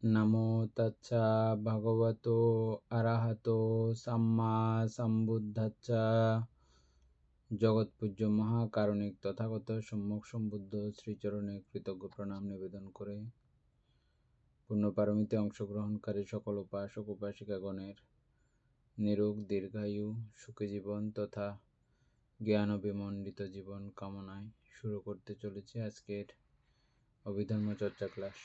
নমো তচ্ছা ভগবতো আরাহাতো সাম্মা সম্বুদ্ধাচ্ছা। জগৎপূজ্য মহাকারণিক তথাগত সম্যক সম্বুদ্ধ শ্রীচরণে কৃতজ্ঞ প্রণাম নিবেদন করে পুণ্যপারমিতে অংশগ্রহণকারী সকল উপাসক উপাসিকাগণের নিরোগ দীর্ঘায়ু সুখী জীবন তথা জ্ঞান বিমণ্ডিত জীবন কামনায় শুরু করতে চলেছে আজকের অভিধর্ম চর্চা ক্লাস।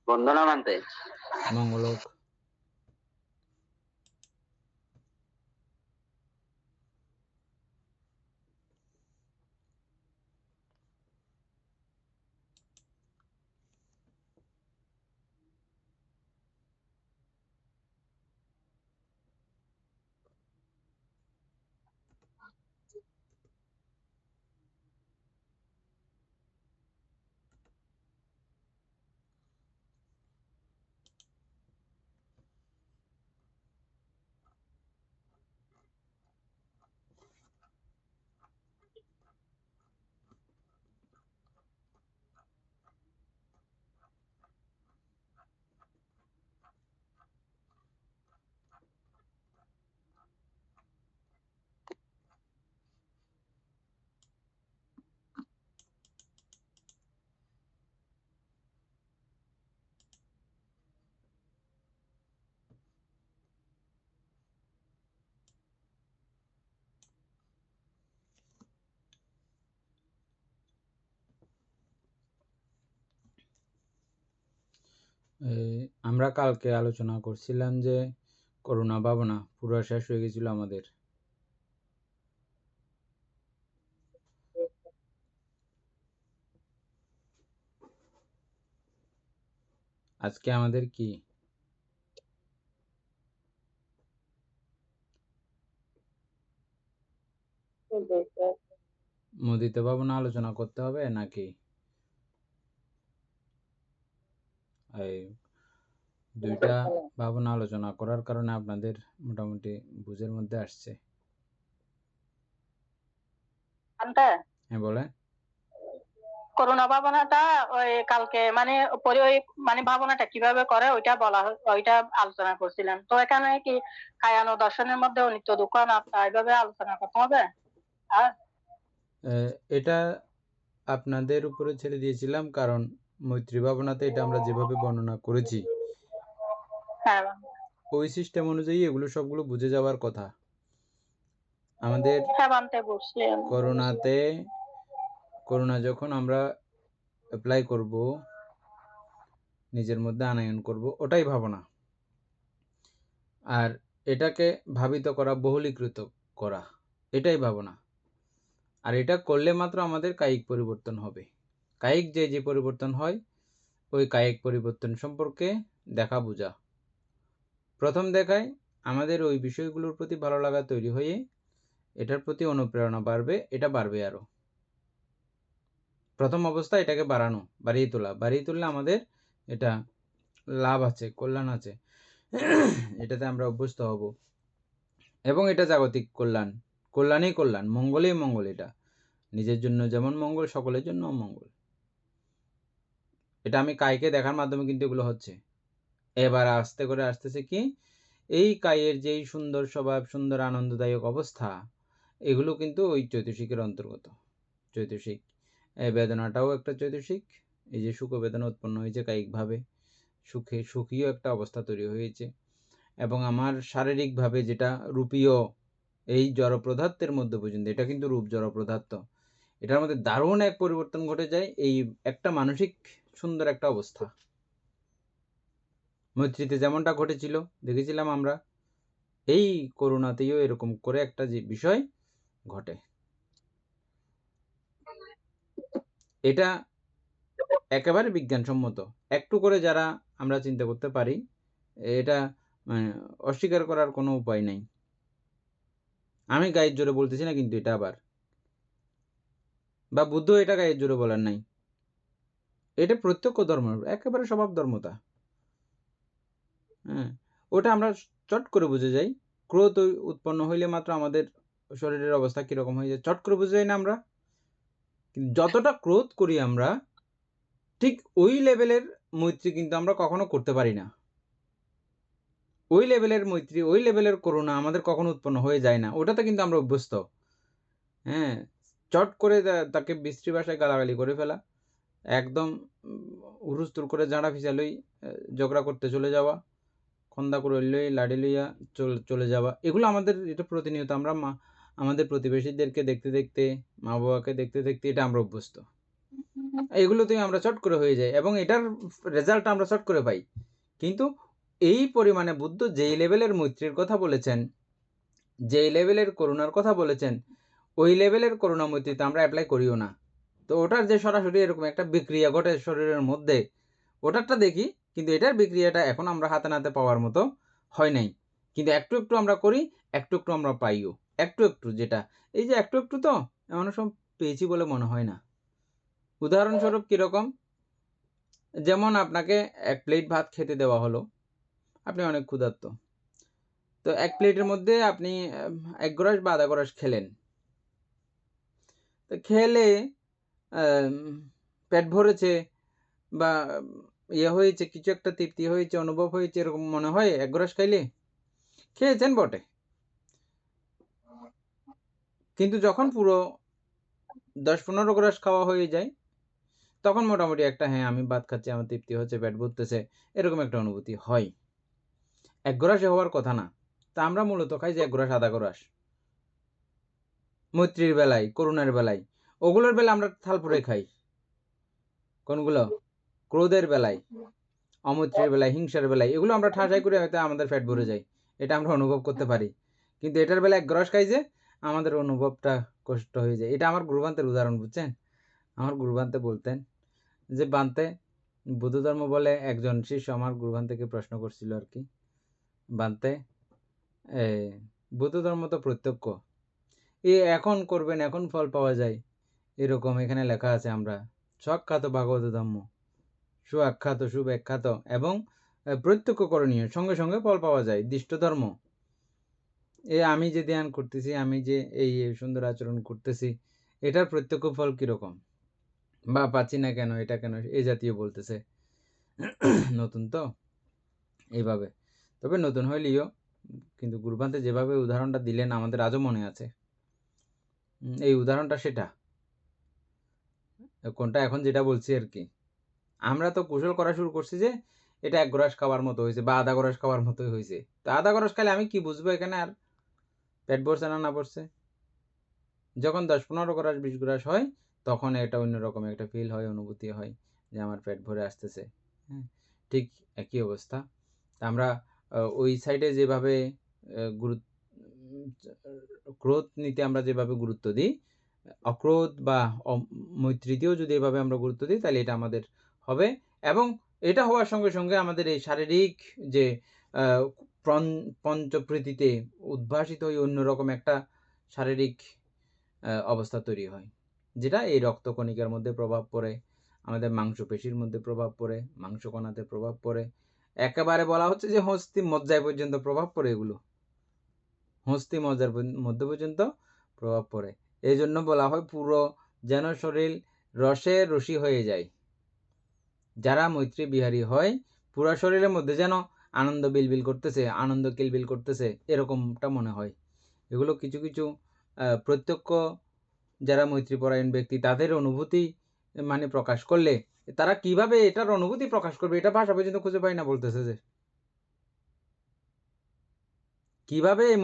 বন্দনা মানতে মঙ্গলক। আমরা কালকে আলোচনা করছিলাম যে করুণা ভাবনা পুরো শেষ হয়ে গেছিল আমাদের। আজকে আমাদের কি মুদিত ভাবনা আলোচনা করতে হবে নাকি এই দুইটা ভাবনা আলোচনা করার কারণে আপনাদের মোটামুটি বুঝের মধ্যে আসছে? হ্যাঁ বলেন। করুণা ভাবনাটা ওই কালকে মানে পরে ওই মানে ভাবনাটা কিভাবে করে ওইটা ওইটা আলোচনা করছিলেন। তো এখানে কি কায়ানো দর্শনের মধ্যে নিত্য দুঃখ এইভাবে আলোচনা করতে হবে। এটা আপনাদের উপরে ছেড়ে দিয়েছিলাম, কারণ মৈত্রী ভাবনাতে এটা আমরা যেভাবে বর্ণনা করেছি ওই সিস্টেম অনুযায়ী এগুলো সবগুলো বুঝে যাওয়ার কথা। আমাদের করুণা যখন আমরা অ্যাপ্লাই করব, নিজের মধ্যে আনয়ন করব, ওটাই ভাবনা। আর এটাকে ভাবিত করা, বহুলীকৃত করা, এটাই ভাবনা। আর এটা করলে মাত্র আমাদের কায়িক পরিবর্তন হবে। কায়িক যে পরিবর্তন হয় ওই কায়িক পরিবর্তন সম্পর্কে দেখা বোঝা। প্রথম দেখায় আমাদের ওই বিষয়গুলোর প্রতি ভালো লাগা তৈরি হয়ে এটার প্রতি অনুপ্রেরণা বাড়বে, এটা বাড়বে আরো। প্রথম অবস্থা এটাকে বাড়িয়ে তুললে আমাদের এটা লাভ আছে, কল্যাণ আছে, এটাতে আমরা অভ্যস্ত হব। এবং এটা জাগতিক কল্যাণই কল্যাণ, মঙ্গলেই মঙ্গল। এটা নিজের জন্য যেমন মঙ্গল, সকলের জন্য মঙ্গল। এটা আমি কায়কে দেখার মাধ্যমে কিন্তু এগুলো হচ্ছে। এবার আস্তে করে আসতেছে কি, এই কায়ের যেই সুন্দর স্বভাব, সুন্দর আনন্দদায়ক অবস্থা, এগুলো কিন্তু ওই চৈতসিকের অন্তর্গত। চৈতসিক বেদনাটাও একটা চৈতসিক। এই যে সুখ বেদনা উৎপন্ন হয়েছে কায়িকভাবে, সুখীয় একটা অবস্থা তৈরি হয়েছে। এবং আমার শারীরিকভাবে যেটা রূপীয়, এই জড় পদার্থের মধ্যে পর্যন্ত এটা কিন্তু রূপ জড় পদার্থ, এটার মধ্যে দারুণ এক পরিবর্তন ঘটে যায়। এই একটা মানসিক সুন্দর একটা অবস্থা মৈত্রীতে যেমনটা ঘটেছিল দেখেছিলাম আমরা, এই করুণাতেও এরকম করে একটা যে বিষয় ঘটে। এটা একেবারে বিজ্ঞানসম্মত। একটু করে যারা আমরা চিন্তা করতে পারি, এটা অস্বীকার করার কোনো উপায় নেই। আমি গায়ের জোরে বলতেছি না, কিন্তু এটা আবার বা বুদ্ধ এটা গায়ের জোরে বলার নাই, এটা প্রত্যক্ষ ধর্ম, একেবারে স্বভাব ধর্মতা। হ্যাঁ, ওটা আমরা চট করে বুঝে যাই। ক্রোধ উৎপন্ন হইলে মাত্র আমাদের শরীরের অবস্থা কীরকম হয়ে যায় চট করে বুঝে যাই না আমরা? কিন্তু যতটা ক্রোধ করি আমরা, ঠিক ওই লেভেলের মৈত্রী কিন্তু আমরা কখনো করতে পারি না। ওই লেভেলের মৈত্রী, ওই লেভেলের করুণা আমাদের কখনো উৎপন্ন হয়ে যায় না। ওটাতে কিন্তু আমরা অভ্যস্ত। হ্যাঁ? চট করে তাকে বিশ্রী ভাষায় গালাগালি করে ফেলা। একদম হুড়স্থুল করে ঝাড়া ফিসা লই ঝগড়া করতে চলে যাওয়া, খন্দা কুড়াল লই, লাঠি লইয়া চলে যাওয়া। এগুলো এটা প্রতিনিয়ত আমরা আমাদের প্রতিবেশীদেরকে দেখতে, মা-বাবাকে দেখতে এটা আমরা অভ্যস্ত। এগুলোতেই আমরা চট করে হয়ে যাই এবং এটার রেজাল্ট আমরা চট করে পাই। কিন্তু এই পরিমাণে বুদ্ধ যেই লেভেলের মৈত্রীর কথা বলেছেন, যেই লেভেলের করুণার কথা বলেছেন, ওই লেভেলের করুণা মৈত্রীতে আমরা এপ্লাই করিও না। তো ওটার যে সরাসরি এরকম একটা বিক্রিয়া ঘটে শরীরের মধ্যে, ওটারটা দেখি, কিন্তু এটার বিক্রিয়াটা এখন আমরা হাতে নাতে পাওয়ার মতো হয় নাই। কিন্তু একটু আমরা করি, একটু আমরা পাইও। একটু যেটা, এই যে একটু তো এমন সময় পেয়েছি বলে মনে হয় না। উদাহরণস্বরূপ কীরকম? যেমন আপনাকে ১ প্লেট ভাত খেতে দেওয়া হলো। আপনি অনেক ক্ষুধার্ত। তো ১ প্লেটের মধ্যে আপনি ১ গ্রাস বা আধা গ্রাস খেলেন। তো খেলে পেট ভরেছে বা হয়েছে, কিছু একটা তৃপ্তি হয়েছে, অনুভব হয়েছে, এরকম মনে হয় ১ গ্রাস খাইলে? খেয়েছেন বটে। কিন্তু যখন পুরো ১০-১৫ গ্রাস খাওয়া হয়ে যায়, তখন মোটামুটি একটা হ্যাঁ, আমি ভাত খাচ্ছি, আমার তৃপ্তি হচ্ছে, পেট ভরতেছে, এরকম একটা অনুভূতি হয়। ১ গ্রাসে হওয়ার কথা না। তা আমরা মূলত খাই যে ১ গ্রাস, আধা গ্রাস। মৈত্রীর বেলায়, করুণার বেলায়। ওগুলোর বেলায় আমরা থালপুরে খাই। কোনগুলো? ক্রোধের বেলায়, অমৈত্রীর বেলায়, হিংসার বেলায়, এগুলো আমরা ঠাসাই করে হয়তো আমাদের পেট ভরে যায়। এটা আমরা অনুভব করতে পারি। কিন্তু এটার বেলায় ১ গ্রাস খাই যে, আমাদের অনুভবটা কষ্ট হয়ে যায়। এটা আমার গুরুবান্তের উদাহরণ, বুঝছেন? আমার গুরুবান্তে বলতেন যে, বান্তে বুদ্ধ ধর্ম বলে একজন শিষ্য আমার গুরুবান্তেকে প্রশ্ন করছিল আরকি। বান্তে বুদ্ধ ধর্ম তো প্রত্যক্ষ। এখন করবেন, এখন ফল পাওয়া যায়। এরকম এখানে লেখা আছে আমরা। স্বখ্যাত ভাগবত ধম্ম, সুআখ্যাত, সুব্যাখ্যাত এবং প্রত্যক্ষ করণীয়। সঙ্গে ফল পাওয়া যায়। দিষ্ট ধর্ম। আমি যে ধ্যান করতেছি, আমি যে এই সুন্দর আচরণ করতেছি, এটার প্রত্যক্ষ ফল কিরকম? বা পাচ্ছি না কেন, এটা কেন? এই জাতীয় বলতেছে। নতুন তো, এইভাবে। তবে নতুন হইলেও কিন্তু গুরুবান্তে যেভাবে উদাহরণটা দিলেন আমাদের আজও মনে আছে। এই উদাহরণটা সেটা। কোনটা এখন যেটা বলছি আরকি। আমরা তো কৌশল করা শুরু করছি যে, এটা ১ গ্রাস খাওয়ার মতো হইছে বা আধা গ্রাস খাওয়ার মতোই হইছে। তো আধা গ্রাস খাইলে আমি কি বুঝবো এখানে আর পেট ভরছে না ভরছে? যখন ১০-১৫ গ্রাস, ২০ গ্রাস হয়, তখন এটা অন্যরকম একটা ফিল হয়, অনুভূতি হয় যে আমার পেট ভরে আসতেছে। হ্যাঁ? ঠিক একই অবস্থা। তা আমরা ওই সাইডে যেভাবে ক্রোধ নিতে আমরা যেভাবে গুরুত্ব দিই, অক্রোধ বা মৈত্রীতেও যদি এভাবে আমরা গুরুত্ব দিই, তাহলে এটা আমাদের হবে এবং এটা হওয়ার সঙ্গে আমাদের এই শারীরিক যে আ পঞ্চপ্রীতিতে উদ্ভাসিত হয়ে অন্যরকম একটা শারীরিক অবস্থা তৈরি হয়। যেটা এই রক্তকণিকার মধ্যে প্রভাব পড়ে, আমাদের মাংসপেশির মধ্যে প্রভাব পড়ে, মাংসকণাতে প্রভাব পড়ে। একেবারে বলা হচ্ছে যে হস্তি মজ্জায় পর্যন্ত প্রভাব পড়ে এগুলো। হস্তি মজ্জার মধ্যে পর্যন্ত প্রভাব পড়ে। এইজন্য বলা হয় পুরো যেন শরীর রসে রসী হয়ে যায়। যারা মৈত্রী বিহারী হয়, পুরা শরীরের মধ্যে যেন আনন্দ বিলবিল করতেছে, আনন্দ কিলবিল করতেছে, এরকমটা মনে হয়। এগুলো কিছু প্রত্যক্ষ যারা মৈত্রীপরায়ণ ব্যক্তি তাদের অনুভূতি মানে প্রকাশ করলে, তারা কিভাবে এটার অনুভূতি প্রকাশ করবে এটা ভাষা পর্যন্ত খুঁজে পায় না বলতেছে যে। কিভাবে এই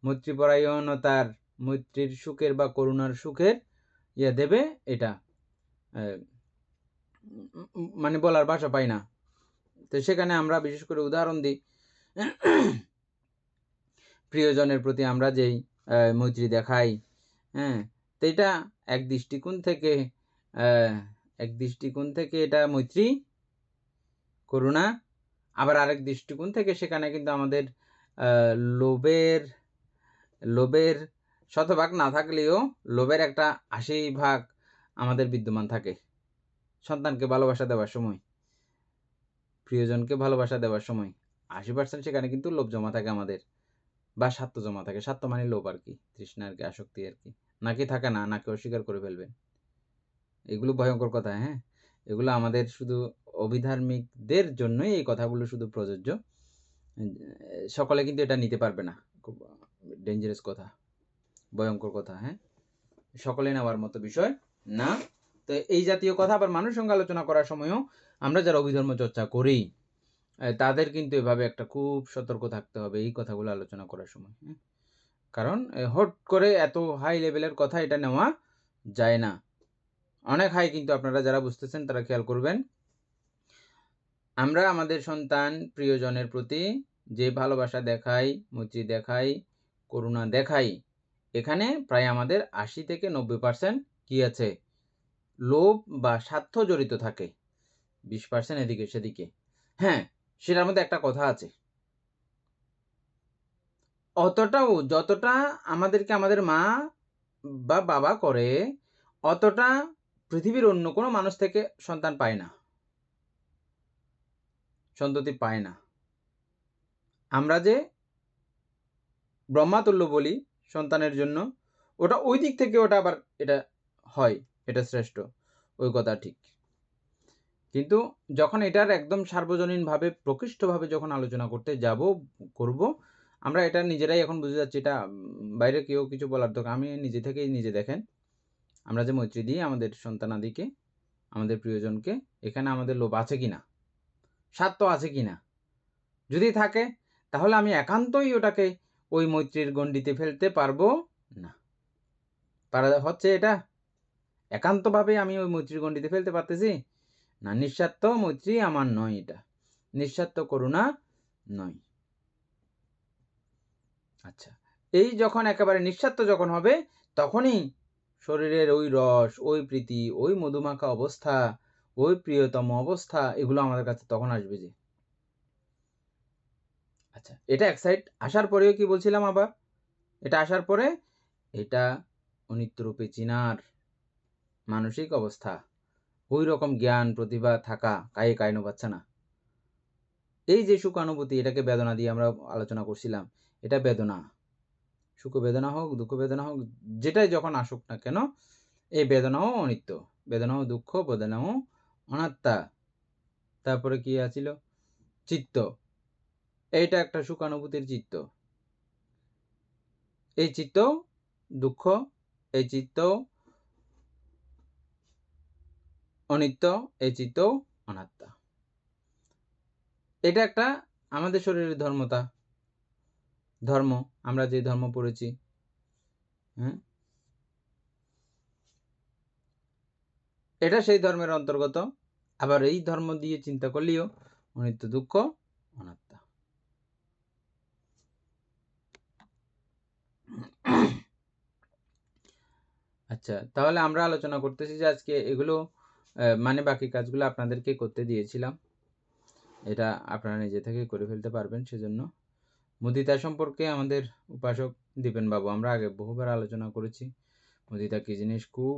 মৈত্রীপরায়ণতার, মৈত্রীর সুখের বা করুণার সুখের দেবে এটা মানে বলার ভাষা পাই না। তো সেখানে আমরা বিশেষ করে উদাহরণ দিই প্রিয়জনের প্রতি আমরা যেই মৈত্রী দেখাই, হ্যাঁ? তো এটা এক দৃষ্টিকোণ থেকে এটা মৈত্রী, করুণা, আবার আরেক দৃষ্টিকোণ থেকে সেখানে কিন্তু আমাদের লোভের শতভাগ না থাকলেও লোভের একটা ৮০% আমাদের বিদ্যমান থাকে। সন্তানকে ভালোবাসা দেওয়ার সময়, প্রিয়জনকে ভালোবাসা দেওয়ার সময় ৮০% সেখানে কিন্তু লোভ জমা থাকে আমাদের। বা স্বার্থ জমা থাকে। স্বার্থ মানে লোভ আর কি, তৃষ্ণা আর কি, আসক্তি আর কি। নাকি থাকে না, নাকি অস্বীকার করে ফেলবেন। এগুলো ভয়ঙ্কর কথা, হ্যাঁ? এগুলো আমাদের শুধু অবিধার্মিকদের জন্যই এই কথাগুলো শুধু প্রযোজ্য। সকলে কিন্তু এটা নিতে পারবে না। খুব ডেঞ্জারাস কথা, ভয়ঙ্কর কথা, হ্যাঁ? সকলে নেওয়ার মতো বিষয় না। তো এই জাতীয় কথা আবার মানুষের সঙ্গে আলোচনা করার সময়ও আমরা যারা অভিধর্ম চর্চা করি তাদের কিন্তু এভাবে একটা খুব সতর্ক থাকতে হবে এই কথাগুলো আলোচনা করার সময়, হ্যাঁ? কারণ হট করে এত হাই লেভেলের কথা এটা নেওয়া যায় না। অনেক হাই, কিন্তু আপনারা যারা বুঝতেছেন তারা খেয়াল করবেন। আমরা আমাদের সন্তান প্রিয়জনের প্রতি যে ভালোবাসা দেখাই, মৈত্রী দেখাই, করুণা দেখাই, এখানে প্রায় আমাদের 80 থেকে 90% কি আছে, লোভ বা স্বার্থ জড়িত থাকে। 20% এদিকে সেদিকে। হ্যাঁ, সেটার মধ্যে একটা কথা আছে, অতটাও যতটা আমাদেরকে আমাদের মা বা বাবা করে, অতটা পৃথিবীর অন্য কোনো মানুষ থেকে সন্তান পায় না, সন্ততি পায় না। আমরা যে ব্রহ্মাতুল্য বলি সন্তানের জন্য, ওটা ওই দিক থেকে ওটা আবার এটা হয়, এটা শ্রেষ্ঠ, ওই কথা ঠিক। কিন্তু যখন এটার একদম সার্বজনীনভাবে প্রকৃষ্টভাবে যখন আলোচনা করতে করব, আমরা এটা নিজেরাই এখন বুঝে যাচ্ছি, এটা বাইরে কেউ কিছু বলার দরকার, আমি নিজে থেকেই নিজে দেখেন, আমরা যে মৈত্রী দিই আমাদের সন্তানাদিকে, আমাদের প্রিয়জনকে, এখানে আমাদের লোভ আছে কিনা, স্বার্থ আছে কিনা। যদি থাকে তাহলে আমি একান্তই ওটাকে ওই মৈত্রীর গণ্ডিতে ফেলতে পারবো না। পারা হচ্ছে এটা? একান্তভাবে আমি ওই মৈত্রীর গণ্ডিতে ফেলতে পারতেছি না। নিঃস্বার্থ মৈত্রী আমার নয়, এটা নিঃস্বার্থ করুণা নয়। আচ্ছা, এই যখন একেবারে নিঃস্বার্থ যখন হবে, তখনই শরীরের ওই রস, ওই প্রীতি, ওই মধুমাখা অবস্থা, ওই প্রিয়তম অবস্থা, এগুলো আমাদের কাছে তখন আসবে যে। আচ্ছা, এটা এক সাইড আসার পরেও কি বলছিলাম আবার, এটা আসার পরে এটা অনিত্যরূপে চিনার মানসিক অবস্থা, ওই রকম জ্ঞান প্রতিভা থাকা কায়ে কায়নো পাচ্ছে না। এই যে সুখানুভূতি, এটাকে বেদনা দিয়ে আমরা আলোচনা করছিলাম, এটা বেদনা, সুখ বেদনা হোক, দুঃখ বেদনা হোক, যেটাই যখন আসুক না কেন, এই বেদনাও অনিত্য, বেদনাও দুঃখ, বেদনাও অনাত্মা। তারপরে কি আছিল, চিত্ত, এইটা একটা সুখানুভূতির চিত্ত। এই চিত্ত দুঃখ, এই চিত্ত অনিত্য, এই চিত্ত অনাত্মা। এটা একটা আমাদের শরীরের ধর্ম, আমরা যে ধর্ম পড়েছি, হ্যাঁ, এটা সেই ধর্মের অন্তর্গত। আবার এই ধর্ম দিয়ে চিন্তা করলেও অনিত্য, দুঃখ, অনাত্মা। আচ্ছা, তাহলে আমরা আলোচনা করতেছি যে আজকে এগুলো মানে বাকি কাজগুলো আপনাদেরকে করতে দিয়েছিলাম, এটা আপনারা নিজে থেকে করে ফেলতে পারবেন। সেজন্য মুদিতা সম্পর্কে আমাদের উপাসক দীপেন বাবু, আমরা আগে বহুবার আলোচনা করেছি মুদিতা কি জিনিস, খুব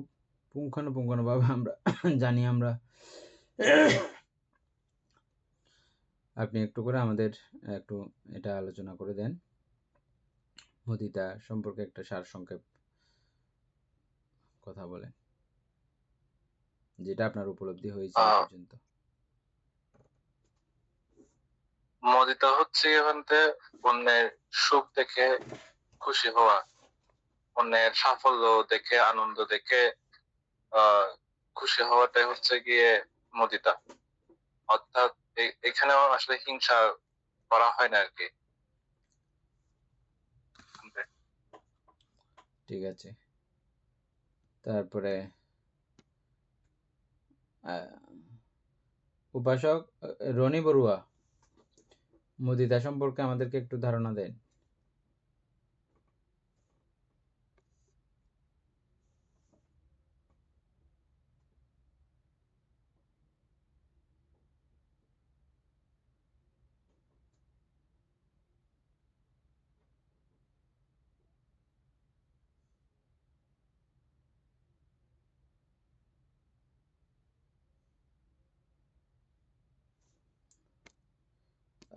পুঙ্খানুপুঙ্খানুভাবে আমরা জানি। আমরা আপনি একটু করে আমাদের একটু এটা আলোচনা করে দেন, মুদিতা সম্পর্কে একটা সারসংক্ষেপ কথা বলেন, যেটা আপনার উপলব্ধি হয়েছে এই পর্যন্ত। মুদিতা হচ্ছে অন্যের সুখ দেখে খুশি হওয়া, অন্যের সাফল্য দেখে, আনন্দ দেখে খুশি হওয়াটাই হচ্ছে গিয়ে মুদিতা। অর্থাৎ এখানেও আসলে হিংসা করা হয় না আর কি। ঠিক আছে, তারপরে উপাসক রনি বড়ুয়া, মুদিতা সম্পর্কে আমাদেরকে একটু ধারণা দেন।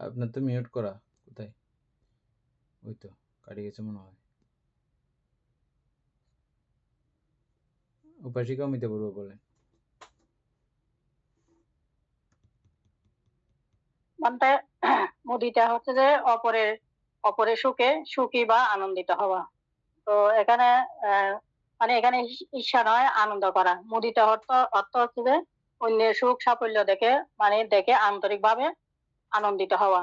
আপনার তো মিউট করা, কোথায়, ওই তো। কাটি গেছে মনে হয়। উপাসিকা অমিতা বড়ুয়া বলেন। মানে মুদিতা হচ্ছে যে অপরের সুখে সুখী বা আনন্দিত হওয়া। তো এখানে মানে এখানে ঈর্ষা নয়, আনন্দ করা। মুদিতা অর্থ হচ্ছে যে অন্যের সুখ সাফল্য দেখে আন্তরিকভাবে আনন্দিত হওয়া।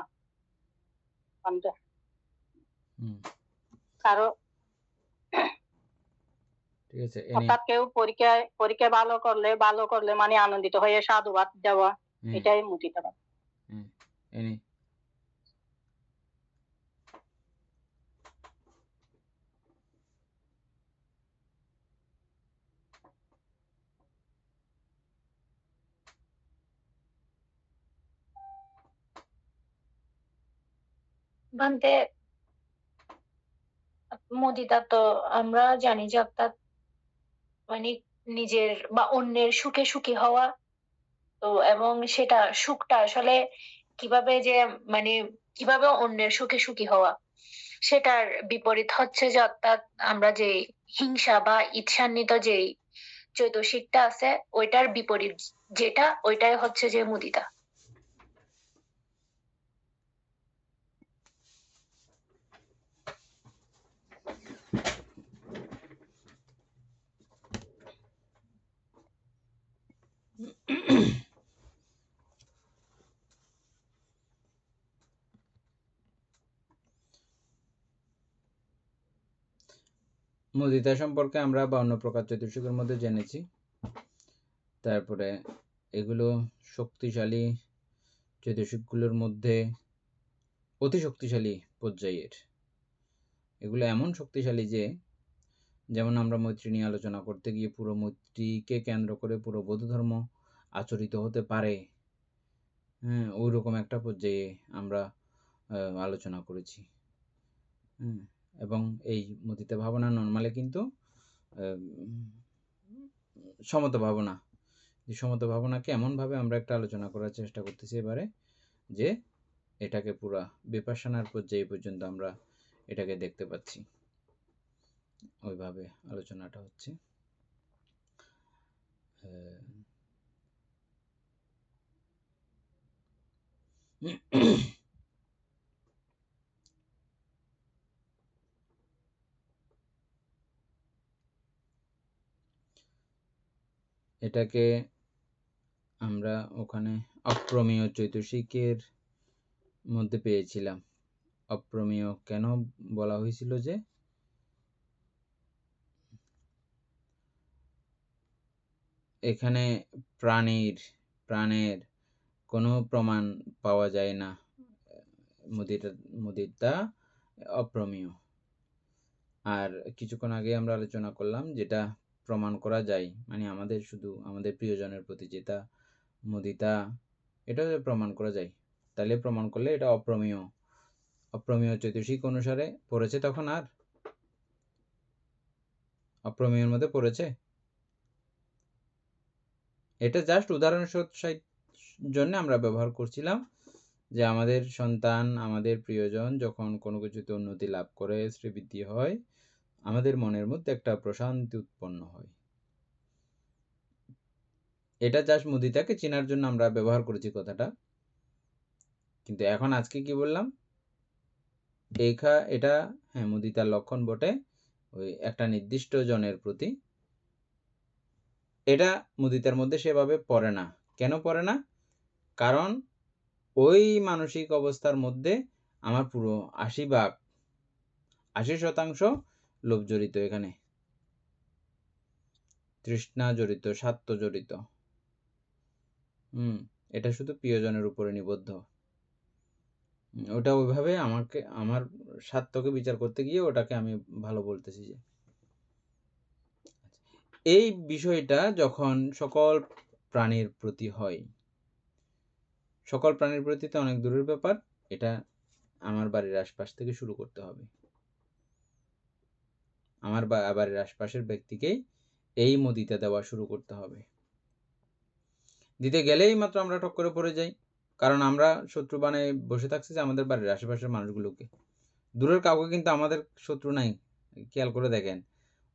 কারো ঠিক আছে, অর্থাৎ কেউ পরীক্ষায় ভালো করলে মানে আনন্দিত হয়ে সাধুবাদ দেওয়া, এটাই মুদিতা। এনে ভান্তে মুদিতা তো আমরা জানি যে অর্থাৎ মানে নিজের বা অন্যের সুখে সুখী হওয়া। তো এবং সেটা সুখটা আসলে কিভাবে যে মানে কিভাবে অন্যের সুখে সুখী হওয়া, সেটার বিপরীত হচ্ছে যে অর্থাৎ আমরা যে হিংসা বা ঈর্ষান্বিত যে চৈতসিকটা আছে ওইটার বিপরীত যেটা, ওইটাই হচ্ছে যে মুদিতা। মুদিতা সম্পর্কে আমরা 52 প্রকার চতুর্সুখের মধ্যে জেনেছি। তারপরে এগুলো শক্তিশালী চতুর্সুখগুলোর মধ্যে অতি শক্তিশালী পর্যায়ের। এগুলো এমন শক্তিশালী যে, যেমন আমরা মৈত্রী নিয়ে আলোচনা করতে গিয়ে পুরো মৈত্রীকে কেন্দ্র করে পুরো বৌদ্ধ ধর্ম আচরিত হতে পারে, হ্যাঁ, ওই রকম একটা পর্যায়ে আমরা আলোচনা করেছি। এবং এই মুদিতা ভাবনা নর্মালি কিন্তু সমতা ভাবনা। সমতা ভাবনাকে এমনভাবে আমরা একটা আলোচনা করার চেষ্টা করতেছি এবারে, যে এটাকে পুরা বিপাশানার পর্যায়ে পর্যন্ত আমরা এটাকে দেখতে পাচ্ছি। ওইভাবে আলোচনাটা হচ্ছে। এটাকে আমরা ওখানে অপ্রমেয় চৈতসিকের মধ্যে পেয়েছিলাম। অপ্রমেয় কেন বলা হয়েছিল? যে এখানে প্রাণের কোনো প্রমাণ পাওয়া যায় না। মুদিতা অপ্রমেয়। আর কিছুক্ষণ আগে আমরা আলোচনা করলাম যেটা প্রমাণ করা যায়, মানে আমাদের প্রিয়জনের প্রতি যেটা মুদিতা, এটা প্রমাণ করা যায়, তাহলে প্রমাণ করলে এটা অপ্রমেয় চৈতসিক অনুসারে পড়েছে। তখন আর অপ্রমেয়ের মধ্যে পড়েছে। এটা জাস্ট উদাহরণের জন্য আমরা ব্যবহার করছিলাম, যে আমাদের সন্তান, আমাদের প্রিয়জন যখন কোনো কিছুতে উন্নতি লাভ করে, শ্রীবৃদ্ধি হয়, আমাদের মনের মধ্যে একটা প্রশান্তি উৎপন্ন হয়। এটা জাস্ট মুদিতাকে চেনার জন্য আমরা ব্যবহার করেছি কথাটা। কিন্তু এখন আজকে কি বললাম? এটা হ্যাঁ মুদিতার লক্ষণ বটে, ওই একটা নির্দিষ্ট জনের প্রতি। এটা মুদিতার মধ্যে সেভাবে পড়ে না। কেন পড়ে না? কারণ ওই মানসিক অবস্থার মধ্যে আমার পুরো 80% লোভ জড়িত, এখানে তৃষ্ণা জড়িত, স্বার্থ জড়িত। এটা শুধু প্রিয়জনের উপরে নিবদ্ধ। ওটা ওইভাবে আমার স্বার্থকে বিচার করতে গিয়ে ওটাকে আমি ভালো বলতেছি। যে এই বিষয়টা যখন সকল প্রাণীর প্রতি হয়, সকল প্রাণীর প্রতি তো অনেক দূরের ব্যাপার, এটা আমার বাড়ির আশপাশ থেকে শুরু করতে হবে। আমার বাড়ির আশপাশের ব্যক্তিকেই এই মুদিতা দেওয়া শুরু করতে হবে। দিতে গেলেই মাত্র আমরা ঠক করে পড়ে যাই, কারণ আমরা শত্রু বানায় বসে থাকছি যে আমাদের বাড়ির আশেপাশের মানুষগুলোকে দূরের কাউকে কিন্তু আমাদের শত্রু নাই, খেয়াল করে দেখেন।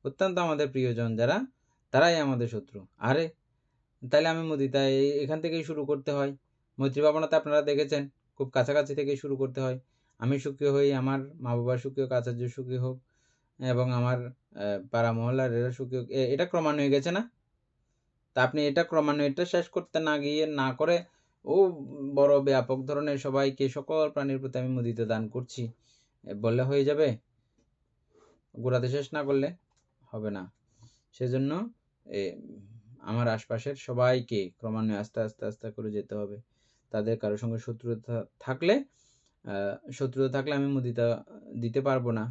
অত্যন্ত আমাদের প্রিয়জন যারা, তারাই আমাদের শত্রু। আরে তাইলে আমি মুদিতা এখান থেকেই শুরু করতে হয়। মৈত্রী ভাবনাতে আপনারা দেখেছেন খুব কাছাকাছি থেকেই শুরু করতে হয়। আমি সুখী হই, আমার মা-বাবা সুখী হোক, আচার্য সুখী হোক এবং আমার পাড়া মহল্লার এরা সুখী হোক। এটা ক্রমান্বয়ে গেছে না? তা আপনি এটা ক্রমান্বয়ে এটা শেষ করতে না গিয়ে না করে বড় ব্যাপক ধরনের সবাইকে সকল প্রাণীর প্রতি আমি মুদিতা দান করছি বললে হয়ে যাবে? গোড়াতে শেষ না করলে হবে না। সেজন্য আমার আশপাশের সবাইকে ক্রমান্বয়ে আস্তে আস্তে আস্তে করে যেতে হবে। তাদের কারোর সঙ্গে শত্রুতা থাকলে আমি মুদিতা দিতে পারবো না।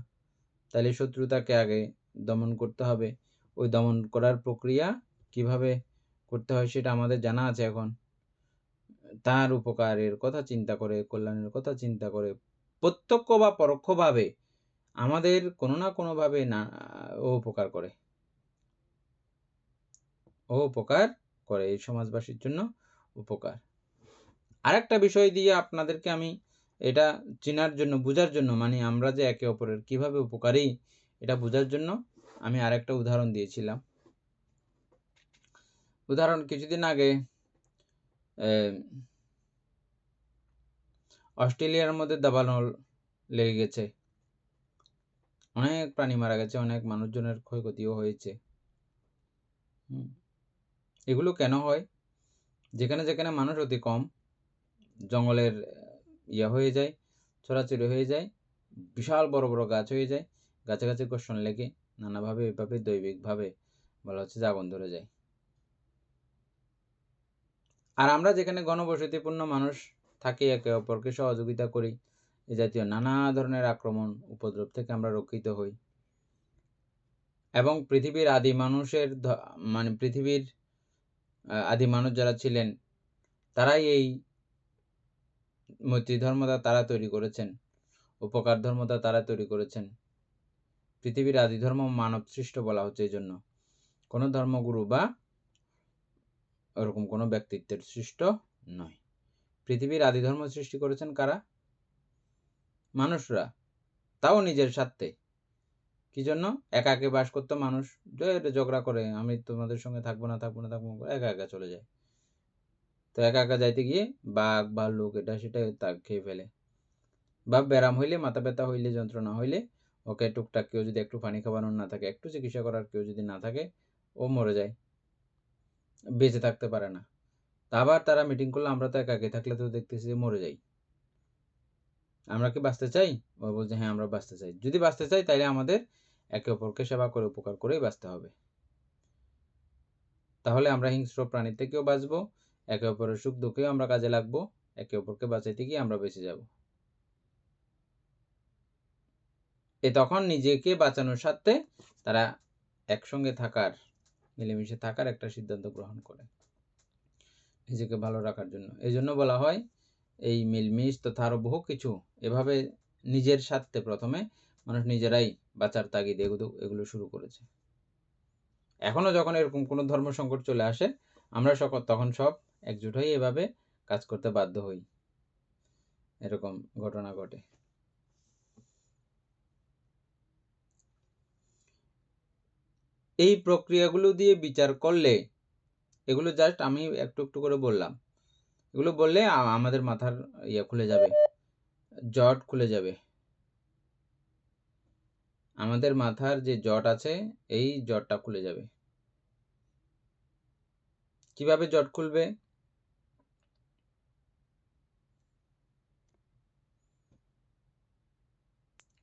তাহলে শত্রুতাকে আগে দমন করতে হবে। ওই দমন করার প্রক্রিয়া কিভাবে করতে হয় সেটা আমাদের জানা আছে এখন। তার উপকারের কথা চিন্তা করে, কল্যাণের কথা চিন্তা করে, প্রত্যক্ষ বা পরোক্ষভাবে আমাদের কোনো না কোনোভাবে ও উপকার করে। এই সমাজবাসীর জন্য উপকার। আরেকটা বিষয় দিয়ে আপনাদেরকে আমি এটা চেনার জন্য, বুঝার জন্য, মানে আমরা যে একে অপরের কিভাবে উপকারী এটা বুঝার জন্য আমি আরেকটা উদাহরণ দিয়েছিলাম। উদাহরণ কিছুদিন আগে অস্ট্রেলিয়ার মধ্যে দাবানল লেগে গেছে, অনেক প্রাণী মারা গেছে, অনেক মানুষজনের ক্ষয়ক্ষতিও হয়েছে। এগুলো কেন হয়? যেখানে যেখানে মানুষ অতি কম, জঙ্গলের হয়ে যায়, ছড়াছড়ি হয়ে যায়, বিশাল বড় বড় গাছ হয়ে যায়, গাছে গাছে ঘর্ষণ লেগে নানাভাবে এভাবে দৈবিকভাবে বলা হচ্ছে যে আগুন ধরে যায়। আর আমরা যেখানে ঘনবসতিপূর্ণ মানুষ থাকি, একে অপরকে সহযোগিতা করি, এ জাতীয় নানা ধরনের আক্রমণ উপদ্রব থেকে আমরা রক্ষিত হই। এবং পৃথিবীর আদি মানুষের পৃথিবীর আদি মানুষ যারা ছিলেন তারাই এই মৈত্রী ধর্মটা তারা তৈরি করেছেন, উপকার ধর্মটা তারা তৈরি করেছেন। পৃথিবীর আদি ধর্ম মানব সৃষ্ট বলা হচ্ছে এই জন্য, কোনো ধর্মগুরু বা ওরকম কোনো ব্যক্তিত্বের সৃষ্ট নয়। পৃথিবীর আদি ধর্ম সৃষ্টি করেছেন কারা? মানুষরা, তাও নিজের স্বার্থে। কি জন্য? একা একে বাস করতো মানুষ, ঝগড়া করে আমি তোমাদের সঙ্গে থাকবো না একা একা চলে যায়। তো একা একা যাইতে গিয়ে বাঘ ভাল্লুক এটা সেটা তাক খেয়ে ফেলে। বা ব্যারাম হইলে, মাথা ব্যথা হইলে, যন্ত্রণা হইলে ওকে টুকটাক কেউ যদি একটু পানি খাওয়ানোর না থাকে, একটু চিকিৎসা করার কেউ যদি না থাকে, ও মরে যায়, বেঁচে থাকতে পারে না। আবার তারা মিটিং করলে আমরা তো একা একা থাকলে তো দেখতেছি যে মরে যাই। আমরা কি বাঁচতে চাই? ও বলছে হ্যাঁ আমরা বাঁচতে চাই। যদি বাঁচতে চাই তাহলে আমাদের একে অপরকে সেবা করে উপকার করেই বাঁচতে হবে। তাহলে আমরা হিংস্র প্রাণীর থেকেও বাঁচবো, একে অপরের সুখ দুঃখেও আমরা কাজে লাগবো, একে অপরকে বাঁচাইতে গিয়ে আমরা বেঁচে যাব। তখন নিজেকে বাঁচানোর স্বার্থে তারা একসঙ্গে থাকার, মিলেমিশে থাকার একটা সিদ্ধান্ত গ্রহণ করে নিজেকে ভালো রাখার জন্য। এই জন্য বলা হয় এই মিলমিশ তথা আরো বহু কিছু এভাবে নিজের স্বার্থে প্রথমে মানুষ নিজেরাই বাঁচার তাগিদে এগুলো শুরু করেছে। এখনো যখন এরকম কোনো ধর্ম সংকট চলে আসে, আমরা তখন সব একজোট হয়ে এভাবে কাজ করতে বাধ্য হই। এরকম ঘটনা ঘটে। এই প্রক্রিয়াগুলো দিয়ে বিচার করলে, এগুলো জাস্ট আমি একটু একটু করে বললাম, এগুলো বললে আমাদের মাথার খুলে যাবে, জট খুলে যাবে। আমাদের মাথার যে জট আছে এই জটটা খুলে যাবে। কিভাবে জট খুলবে?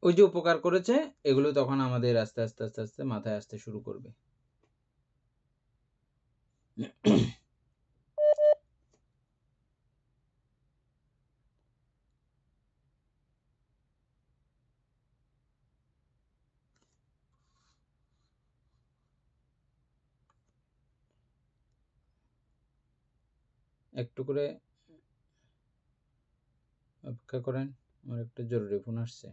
ওই যে উপকার করেছে এগুলো তখন আমাদের আস্তে আস্তে আস্তে আস্তে মাথায় আসতে শুরু করবে। একটু করে অপেক্ষা করেন, আমার একটা জরুরি ফোন আসছে।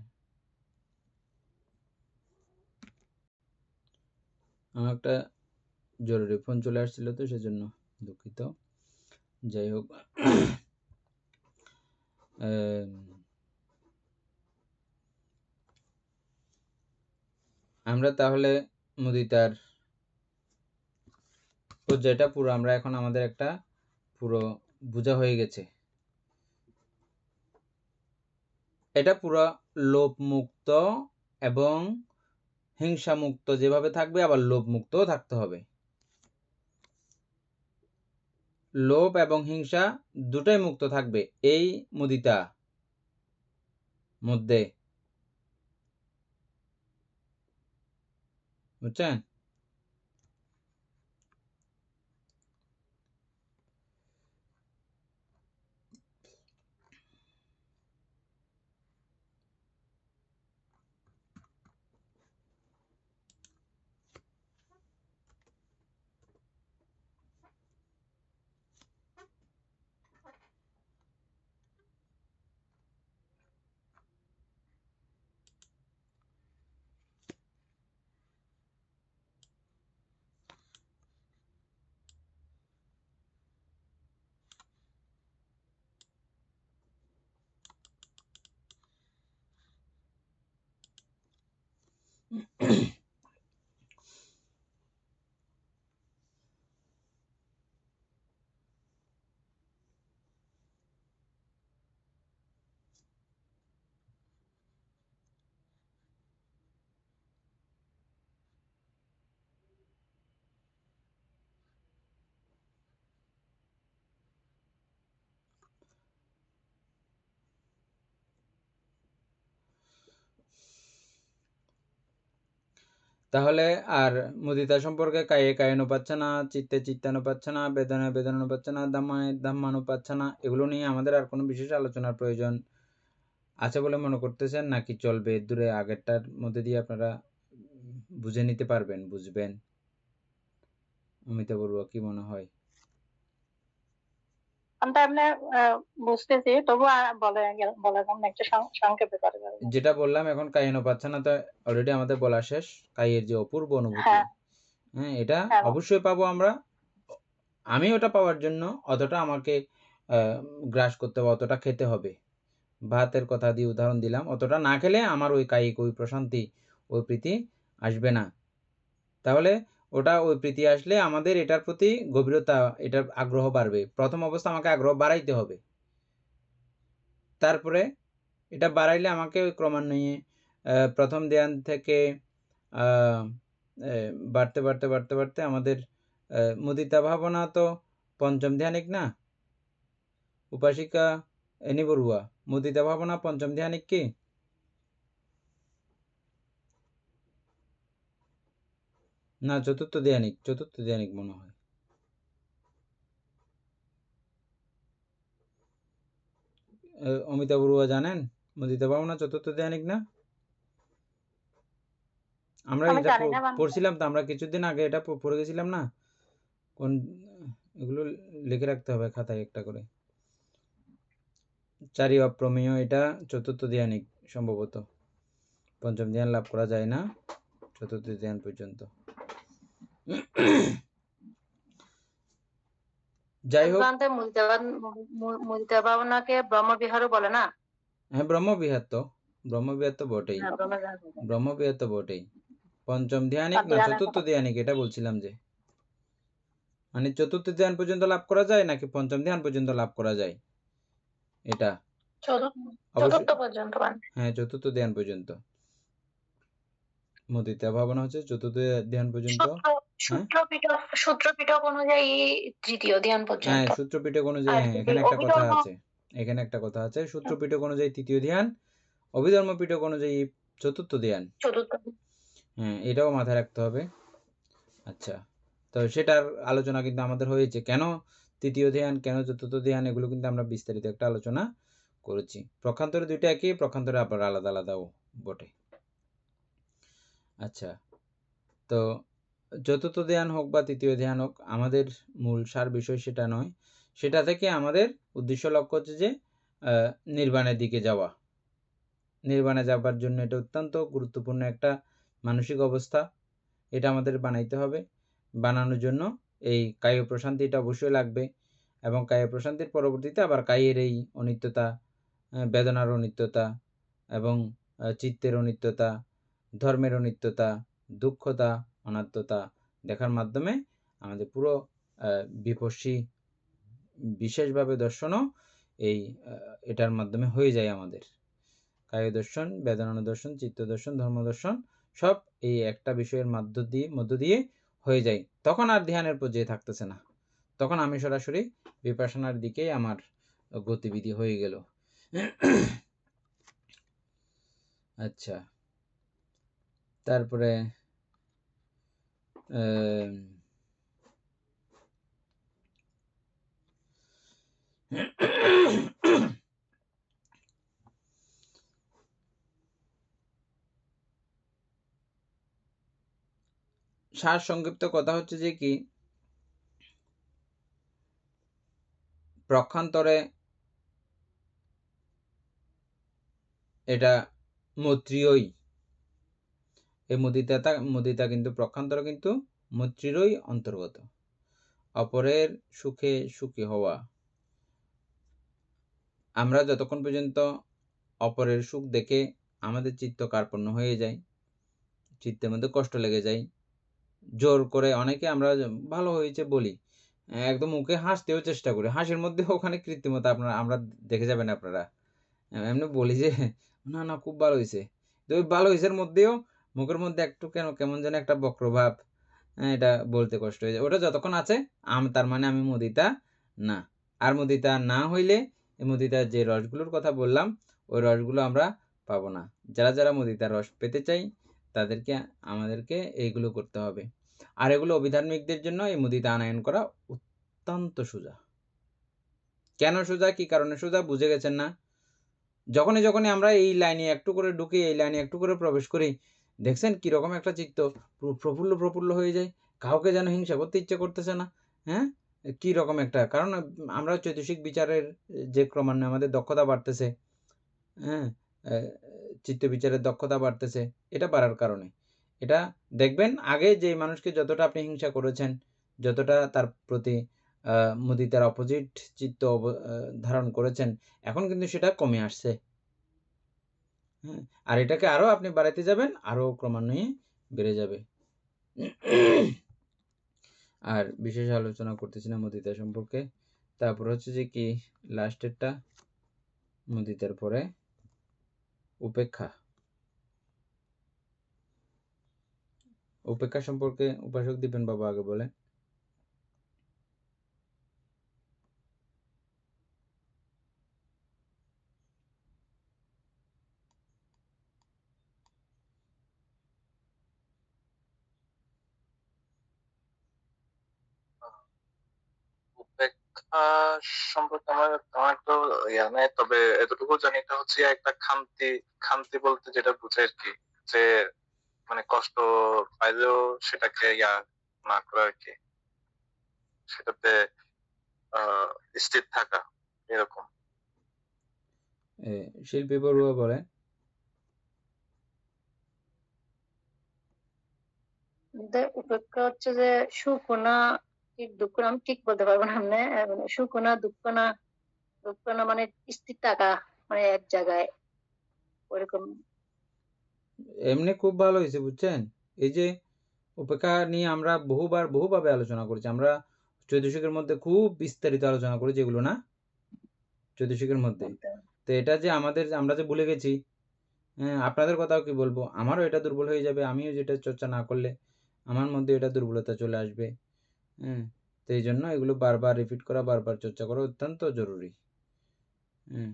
আমার একটা জরুরি ফোন চলে আসছিল তো সেজন্য দুঃখিত। যাই হোক, আমরা তাহলে মুদিতার পর্যায়টা পুরো আমরা এখন আমাদের একটা পুরো বোঝা হয়ে গেছে। এটা পুরো লোভ মুক্ত এবং হিংসা মুক্ত যেভাবে থাকবে, আবার লোভ মুক্তও থাকতে হবে। লোভ এবং হিংসা দুটাই মুক্ত থাকবে এই মুদিতা মধ্যে, বুঝছেন? তাহলে আর মুদিতা সম্পর্কে কায়ে কায়ানুপাচ্ছানা, চিত্তে চিত্তানুপাচ্ছানা, বেদনায় বেদনানুপাচ্ছানা, ধাম্মায় ধাম্মানুপাচ্ছানা, এগুলো নিয়ে আমাদের আর কোনো বিশেষ আলোচনার প্রয়োজন আছে বলে মনে করতেছেন, নাকি চলবে দূরে আগেরটার মধ্যে দিয়ে আপনারা বুঝে নিতে পারবেন, বুঝবেন? অমিতা বড়ুয়া, কি মনে হয়? আমরা এমনি বুঝতেছি, তবু বলে একটু সংক্ষেপে করে বলেন। যেটা বললাম এখন কায়ানুপাচ্ছানা তো অলরেডি আমাদের বলা শেষ। কায়ের যে অপূর্ব অনুভূতি, হ্যাঁ হ্যাঁ, এটা হ্যাঁ অবশ্যই পাবো আমরা। আমি ওটা পাওয়ার জন্য অতটা আমাকে গ্রাস করতে হবে, অতটা খেতে হবে। ভাতের কথা দিয়ে উদাহরণ দিলাম, অতটা না খেলে আমার ওই কায়িক ওই প্রশান্তি, ওই প্রীতি আসবে না। তাহলে ওটা ওই প্রীতি আসলে আমাদের এটার প্রতি গভীরতা, এটার আগ্রহ বাড়বে। প্রথম অবস্থা আমাকে আগ্রহ বাড়াইতে হবে, তারপরে এটা বাড়াইলে আমাকে ওই ক্রমান্বয়ে প্রথম ধ্যান থেকে বাড়তে বাড়তে বাড়তে বাড়তে আমাদের মুদিতা ভাবনা তো পঞ্চম ধ্যানিক না? উপাসিকা এনি বড়ুয়া, মুদিতা ভাবনা পঞ্চম ধ্যানিক কি? না, চতুর্থ ধ্যানিক, চতুর্থ ধ্যানিক মনে হয়। অমিতা বড়ুয়া জানেন মুদিতা ভাবনা চতুর্থ ধ্যানিক না? আমরা আমি এটা জানি না মানে। পড়ছিলাম তো, আমরা কিছুদিন আগে এটা পড়ে গেছিলাম না? কোন এগুলো লিখে রাখতে হবে খাতায় একটা করে। চারি অপ্রমেয়, এটা চতুর্থ ধ্যানিক সম্ভবত। পঞ্চম ধ্যান লাভ করা যায় না চতুর্থ ধ্যান পর্যন্ত। যাই হোক, মুদিতা ভাবনাকে ব্রহ্মবিহারও বলে না? হ্যাঁ, ব্রহ্মবিহার তো বটেই, ব্রহ্মবিহার তো বটেই। পঞ্চম ধ্যানিক না চতুর্থ ধ্যানিক, এটা বলছিলাম যে, মানে চতুর্থ ধ্যান পর্যন্ত লাভ করা যায় নাকি পঞ্চম ধ্যান পর্যন্ত লাভ করা যায়, এটা চতুর্থ পর্যন্ত। হ্যাঁ, চতুর্থ ধ্যান পর্যন্ত। মুদিতা ভাবনা হচ্ছে চতুর্থ ধ্যান পর্যন্ত। সূত্রপিটক অনুযায়ী তৃতীয় ধ্যান পর্যন্ত। হ্যাঁ, সূত্রপিটক অনুযায়ী, হ্যাঁ, এখানে একটা কথা আছে, এখানে একটা কথা আছে, সূত্রপিটক অনুযায়ী তৃতীয় ধ্যান, অভিধর্ম পিটক অনুযায়ী চতুর্থ ধ্যান। হ্যাঁ, এটাও মাথায় রাখতে হবে। আচ্ছা, তো সেটার আলোচনা কিন্তু আমাদের হয়েছে, কেন তৃতীয় ধ্যান, কেন চতুর্থ ধ্যান, এগুলো কিন্তু আমরা বিস্তারিত একটা আলোচনা করেছি। প্রক্ষান্তরে দুইটা একই, প্রক্ষান্তরে আবার আলাদা আলাদাও বটে। আচ্ছা, তো চতুর্থ ধ্যান হোক বা তৃতীয় ধ্যান হোক, আমাদের মূল সার বিষয় সেটা নয়। সেটা থেকে আমাদের উদ্দেশ্য লক্ষ্য হচ্ছে যে নির্বাণের দিকে যাওয়া। নির্বাণে যাবার জন্য এটা অত্যন্ত গুরুত্বপূর্ণ একটা মানসিক অবস্থা, এটা আমাদের বানাইতে হবে। বানানোর জন্য এই কায় প্রশান্তিটা অবশ্যই লাগবে, এবং কায় প্রশান্তির পরবর্তীতে আবার কায়ের এই অনিত্যতা, বেদনার অনিত্যতা, এবং চিত্তের অনিত্যতা, ধর্মের অনিত্যতা, দুঃখতা, অনাত্মতা দেখার মাধ্যমে আমাদের পুরো বিপস্যি বিশেষভাবে দর্শনও এই এটার মাধ্যমে হয়ে যায় আমাদের। কায় দর্শন, বেদনানুদর্শন, চিত্তদর্শন, ধর্মদর্শন সব এই একটা বিষয়ের মধ্য দিয়ে হয়ে যায়। তখন আর ধ্যানের পর্যায়ে থাকতেছে না, তখন আমি সরাসরি বিপাশনার দিকেই আমার গতিবিধি হয়ে গেল। আচ্ছা, তারপরে সার সংক্ষিপ্ত কথা হচ্ছে যে কি, প্রক্ষান্তরে এটা মৈত্রীয়ই, এই মুদিতা কিন্তু প্রক্ষান্তরে কিন্তু মৈত্রীরই অন্তর্গত। অপরের সুখে সুখী হওয়া, আমরা যতক্ষণ পর্যন্ত অপরের সুখ দেখে আমাদের চিত্ত কার্পণ্য হয়ে যায়, চিত্তের মধ্যে কষ্ট লেগে যায়, জোর করে অনেকে আমরা ভালো হয়েছে বলি, একদম মুখে হাসতেও চেষ্টা করি, হাসির মধ্যে ওখানে কৃত্রিমতা আমরা দেখে যাবেন আপনারা, এমনি বলি যে না না খুব ভালো হয়েছে, তো ওই ভালো হয়েছে মধ্যেও মুখের মধ্যে একটু কেমন যেন একটা বক্রভাব, এটা বলতে কষ্ট হয়ে যায়। ওটা যতক্ষণ আছে তার মানে আমি মুদিতা না। আর মুদিতা না হইলে এই মুদিতার যে রসগুলোর কথা বললাম ওই রসগুলো আমরা পাবো না। যারা মুদিতার রস পেতে চাই আমাদেরকে এইগুলো করতে হবে। আর এগুলো অভিধার্মিকদের জন্য এই মুদিতা আনয়ন করা অত্যন্ত সোজা। কেন সোজা, কি কারণে সোজা বুঝে গেছেন না? যখনই আমরা এই লাইনে একটু করে ঢুকি, এই লাইনে একটু করে প্রবেশ করি, দেখছেন কিরকম একটা চিত্ত প্রফুল্ল হয়ে যায়, কাউকে যেন হিংসা করতে ইচ্ছে করতেছে না। হ্যাঁ, কি রকম একটা, কারণ আমরা চৈতসিক বিচারের যে ক্রমান্বয়ে আমাদের দক্ষতা বাড়তেছে, হ্যাঁ, চিত্ত বিচারের দক্ষতা বাড়তেছে, এটা বাড়ার কারণে। এটা দেখবেন আগে যে মানুষকে যতটা আপনি হিংসা করেছেন, যতটা তার প্রতি মুদিতার অপোজিট চিত্ত ধারণ করেছেন, এখন কিন্তু সেটা কমে আসছে। হ্যাঁ, আর এটাকে আরো আপনি বাড়াইতে যাবেন, আরো ক্রমান্বয়ে বেড়ে যাবে। আর বিশেষ আলোচনা করতেছি না মুদিতা সম্পর্কে। তারপর হচ্ছে যে কি, লাস্টেরটা মুদিতার পরে উপেক্ষা। উপেক্ষা সম্পর্কে উপাসক দীপেন বাবা আগে বলেন। উপেক্ষা সম্পর্কে আমার তো ইয়া নেই, তবে এতটুকু জানি এটা হচ্ছে একটা খান্তি বলতে যেটা বুঝে আর কি, যে মানে কষ্ট পাইলেও সেটাকে ইয়া না করা আর কি, সেটাতে স্থির থাকা, এরকম। শিল্পী বড়ুয়া বলেন। উপেক্ষা হচ্ছে যে সুখ না ঠিক দুঃখ না, আমি ঠিক বলতে পারবো না। মানে সুখ না দুঃখ না মানে স্থির থাকা, মানে এক জায়গায় ওরকম। এমনি খুব ভালো হয়েছে বুঝছেন, এই যে উপেক্ষা নিয়ে আমরা বহুভাবে আলোচনা করেছি, আমরা চৈতসিকের মধ্যে খুব বিস্তারিত আলোচনা করেছি এগুলো না, চৈতসিকের মধ্যে। তো এটা যে আমরা যে ভুলে গেছি, হ্যাঁ, আপনাদের কথাও কি বলবো, আমারও এটা দুর্বল হয়ে যাবে, আমিও যেটা চর্চা না করলে আমার মধ্যে এটা দুর্বলতা চলে আসবে। হ্যাঁ, তো এই জন্য এগুলো বারবার রিপিট করা, বারবার চর্চা করা অত্যন্ত জরুরি। হ্যাঁ,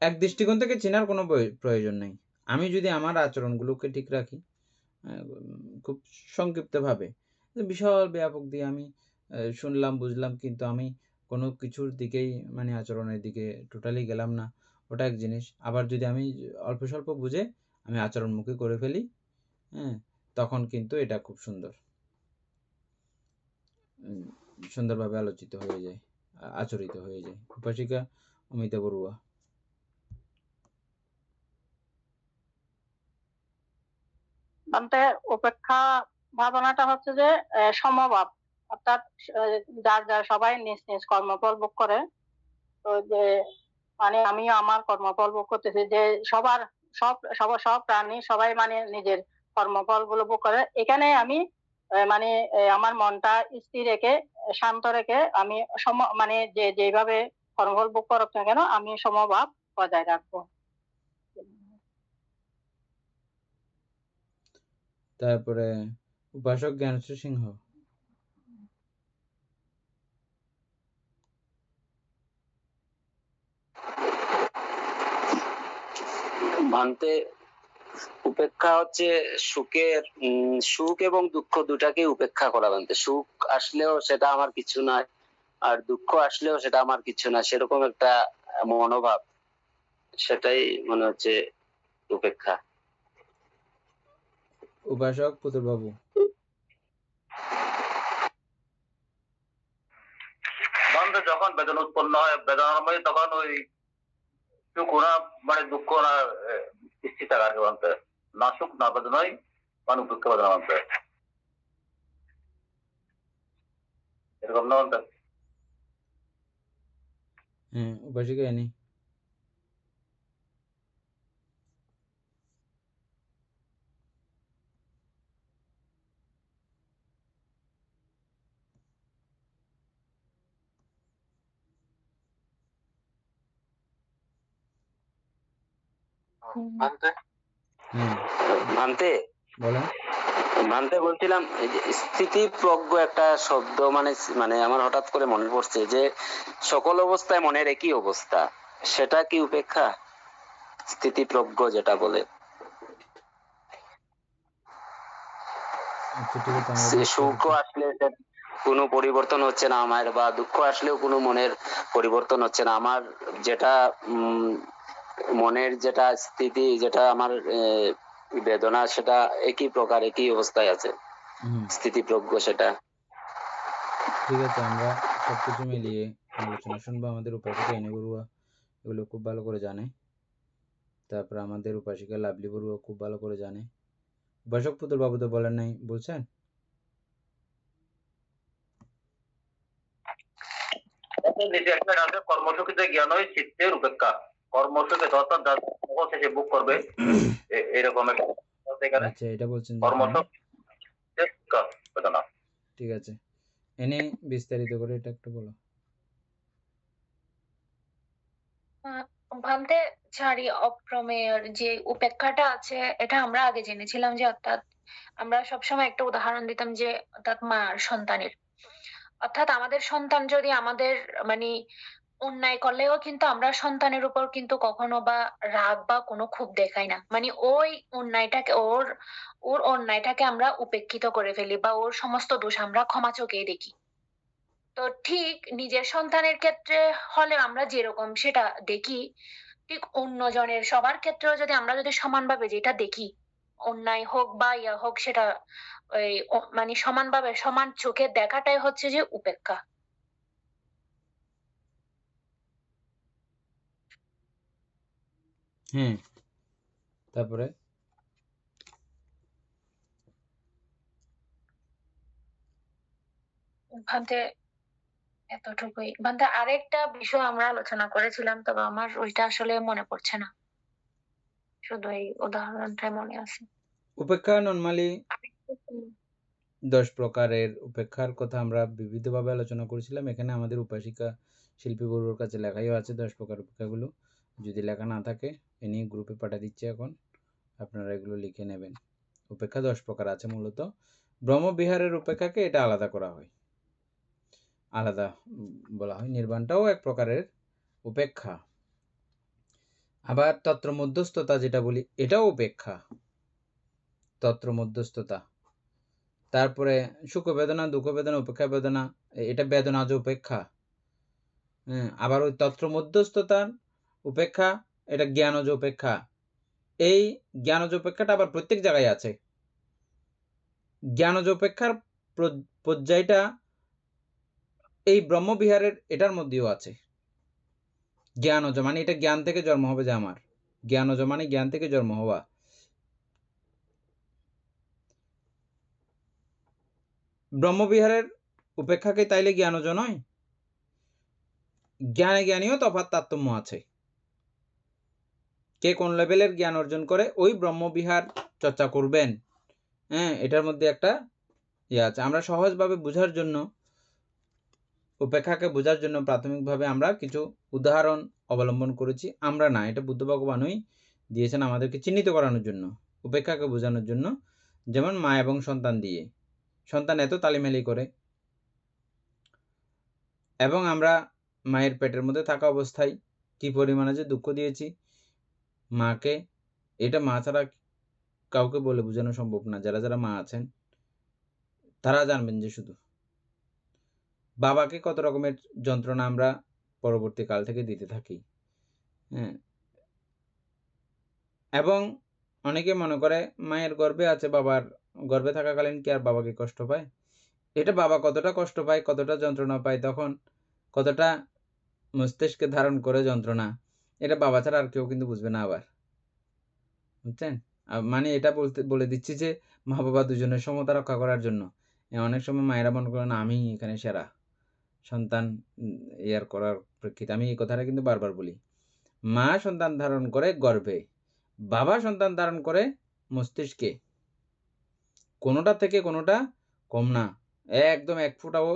এক দৃষ্টিকোণ থেকে চেনার কোনো প্রয়োজন নেই। আমি যদি আমার আচরণগুলোকে ঠিক রাখি, খুব সংক্ষিপ্তভাবে, বিশাল ব্যাপক দিয়ে আমি শুনলাম বুঝলাম, কিন্তু আমি কোনো কিছুর দিকেই মানে আচরণের দিকে টোটালি গেলাম না, ওটা এক জিনিস। আবার যদি আমি অল্প স্বল্প বুঝে আমি আচরণমুখী করে ফেলি, হ্যাঁ, তখন কিন্তু এটা খুব সুন্দরভাবে আলোচিত হয়ে যায়, আচরিত হয়ে যায়। উপাসিকা অমিতা বড়ুয়া। বলতে উপেক্ষা ভাবনাটা হচ্ছে যে সমভাব, অর্থাৎ যার সবাই নিজ নিজ কর্মফল ভোগ করে, তো যে মানে আমিও আমার কর্মফল ভোগ করতেছি, যে সবার সব প্রাণী সবাই মানে নিজের কর্মফল গুলো ভোগ করে। এখানে আমি মানে আমার মনটা স্থির রেখে শান্ত রেখে আমি মানে যেভাবে কর্মফল ভোগ করুক না কেন আমি সমভাব বজায় রাখবো। তারপরে উপাসক জ্ঞানেশ্বর সিংহ। ভান্তে উপেক্ষা হচ্ছে সুখ এবং দুঃখ দুটাকে উপেক্ষা করা। ভান্তে সুখ আসলেও সেটা আমার কিছু নয়, আর দুঃখ আসলেও সেটা আমার কিছু না, সেরকম একটা মনোভাব, সেটাই মনে হচ্ছে উপেক্ষা। উপাসক পুতুল বাবু। বন্ধ যখন বেদনা উৎপন্ন হয়, বেদনার মধ্যে তখন ওই সুখ না মানে দুঃখ না স্থির থাকা আর কি। বলতে না সুখ না বেদনাই মানে দুঃখ বেদনা বলতে এরকম না বলতে। হ্যাঁ, উপাসিকা এনি। ভান্তে হ্যাঁ, ভান্তে বলেন। ভান্তে বলছিলাম এই যে স্থিতিপ্রজ্ঞ একটা শব্দ, মানে মানে আমার হঠাৎ করে মনে পড়ছে যে সকল অবস্থায় মনের একই অবস্থা, সেটা কি উপেক্ষা? স্থিতিপ্রজ্ঞ যেটা বলে, আচ্ছা ঠিক আছে, আমরা সুখ আসলে কোনো পরিবর্তন হচ্ছে না আমার, বা দুঃখ আসলেও কোনো মনের পরিবর্তন হচ্ছে না আমার, যেটা মনের যেটা স্থিতি, যেটা আমার বেদনা, সেটা একই প্রকার একই অবস্থায় আছে, স্থিতিপ্রজ্ঞ সেটা। ঠিক আছে, আমরা সবকিছু মিলিয়ে আলোচনা শুনবো। আমাদের উপাসিকা এনে বড়ুয়া এগুলো খুব ভালো করে জানে। তারপর আমাদের উপাসিকা লাভলি বড়ুয়া খুব ভালো করে জানে। উপাসক পুতুল বাবু তো বলেন নাই, বলছেন? কর্মসুখীতে জ্ঞান হয় চিত্তের উপেক্ষা। কর্মসুখে অর্থাৎ শেষে বুক করবে এরকম একটা। আচ্ছা, এটা বলছেন কর্মসুখ বেদনা। ঠিক আছে, এনে বিস্তারিত করে এটা একটু বলো। ভান্তে চারি অপ্রমেয়ের যে উপেক্ষাটা আছে, এটা আমরা আগে জেনেছিলাম যে অর্থাৎ আমরা সবসময় একটা উদাহরণ দিতাম যে অর্থাৎ মা আর সন্তানের, অর্থাৎ আমাদের সন্তান যদি আমাদের মানে অন্যায় করলেও কিন্তু আমরা সন্তানের উপর কিন্তু কখনো বা রাগ বা কোনো ক্ষোভ দেখাই না, মানে ওই অন্যায়টাকে ওর অন্যায়টাকে আমরা উপেক্ষিত করে ফেলি বা ওর সমস্ত দোষ আমরা ক্ষমা চোখেই দেখি। তো ঠিক নিজের সন্তানের ক্ষেত্রে হলে আমরা যেরকম সেটা দেখি, ঠিক অন্যজনের সবার ক্ষেত্রেও যদি আমরা যদি সমানভাবে যেটা দেখি, অন্যায় হোক বা ইয়া হোক, সেটা ওই মানে সমানভাবে সমান চোখে দেখাটাই হচ্ছে যে উপেক্ষা। হ্যাঁ, তারপরে ভান্তে এতটুকুই। ভান্তে আরেকটা বিষয় আমরা আলোচনা করেছিলাম, তবে আমার ওইটা আসলে মনে পড়ছে না, শুধু এই উদাহরণটাই মনে আছে। উপেক্ষা নরমালি 10 প্রকারের উপেক্ষার কথা আমরা বিবিধভাবে আলোচনা করেছিলাম। এখানে আমাদের উপাসিকা শিল্পী বড়ুর কাছে লেখাইও আছে 10 প্রকার উপেক্ষাগুলো। যদি লেখা না থাকে এ নিয়ে গ্রুপে পাঠিয়ে দিচ্ছি, এখন আপনারা এগুলো লিখে নেবেন। উপেক্ষা 10 প্রকার আছে মূলত। ব্রহ্মবিহারের উপেক্ষাকে এটা আলাদা করা হয়, আলাদা বলা হয়। নির্বাণটাও এক প্রকারের উপেক্ষা। আবার তত্র মধ্যস্থতা যেটা বলি, এটাও উপেক্ষা, তত্র মধ্যস্থতা। তারপরে সুখ বেদনা, দুঃখ বেদনা, উপেক্ষা বেদনা, এটা বেদনাজ উপেক্ষা। আবার ওই তত্র মধ্যস্থতার উপেক্ষা, এটা জ্ঞানজ উপেক্ষা। এই জ্ঞানজ উপেক্ষাটা আবার প্রত্যেক জায়গায় আছে। জ্ঞানজ উপেক্ষার পর্যায়টা এই ব্রহ্মবিহারের এটার মধ্যেও আছে। জ্ঞানজ মানে এটা জ্ঞান থেকে জন্ম হবে, যে আমার জ্ঞানজ মানে জ্ঞান থেকে জন্ম হওয়া। ব্রহ্মবিহারের উপেক্ষাকে তাইলে জ্ঞানজ নয়? জ্ঞানে জ্ঞানীয় তফাৎ তারতম্য আছে, কে কোন লেভেলের জ্ঞান অর্জন করে ওই ব্রহ্মবিহার চর্চা করবেন। হ্যাঁ, এটার মধ্যে একটা ইয়ে আছে। আমরা সহজভাবে বোঝার জন্য, উপেক্ষাকে বোঝার জন্য প্রাথমিকভাবে আমরা কিছু উদাহরণ অবলম্বন করেছি। আমরা না, এটা বুদ্ধ ভগবানই দিয়েছেন আমাদেরকে চিহ্নিত করানোর জন্য, উপেক্ষাকে বোঝানোর জন্য। যেমন মা এবং সন্তান দিয়ে, সন্তান এত তালিমালি করে, এবং আমরা মায়ের পেটের মধ্যে থাকা অবস্থায় কি পরিমাণে যে দুঃখ দিয়েছি মাকে, এটা মা ছাড়া কাউকে বলে বোঝানো সম্ভব না। যারা যারা মা আছেন তারা জানবেন যে শুধু বাবাকে কত রকমের যন্ত্রণা আমরা পরবর্তী কাল থেকে দিতে থাকি। হ্যাঁ, এবং অনেকে মনে করে মায়ের গর্ভে আছে, বাবার গর্ভে থাকাকালীন কি আর বাবাকে কষ্ট পায়? এটা বাবা কতটা কষ্ট পায়, কতটা যন্ত্রণা পায়, তখন কতটা মস্তিষ্কে ধারণ করে যন্ত্রণা, এটা বাবা ছাড়া আর কেউ কিন্তু বুঝবে না। আবার বুঝছেন, মানে এটা বলে দিচ্ছি যে মা বাবা দুজনের সমতা রক্ষা করার জন্য। অনেক সময় মায়েরা মনে করেন আমি এখানে সেরা সন্তান ইয়ার করার প্রেক্ষিতে। আমি এই কথাটা কিন্তু বারবার বলি। মা সন্তান ধারণ করে গর্ভে, বাবা সন্তান ধারণ করে মস্তিষ্কে। কোনোটা থেকে কোনোটা কম না, একদম এক ফুটাও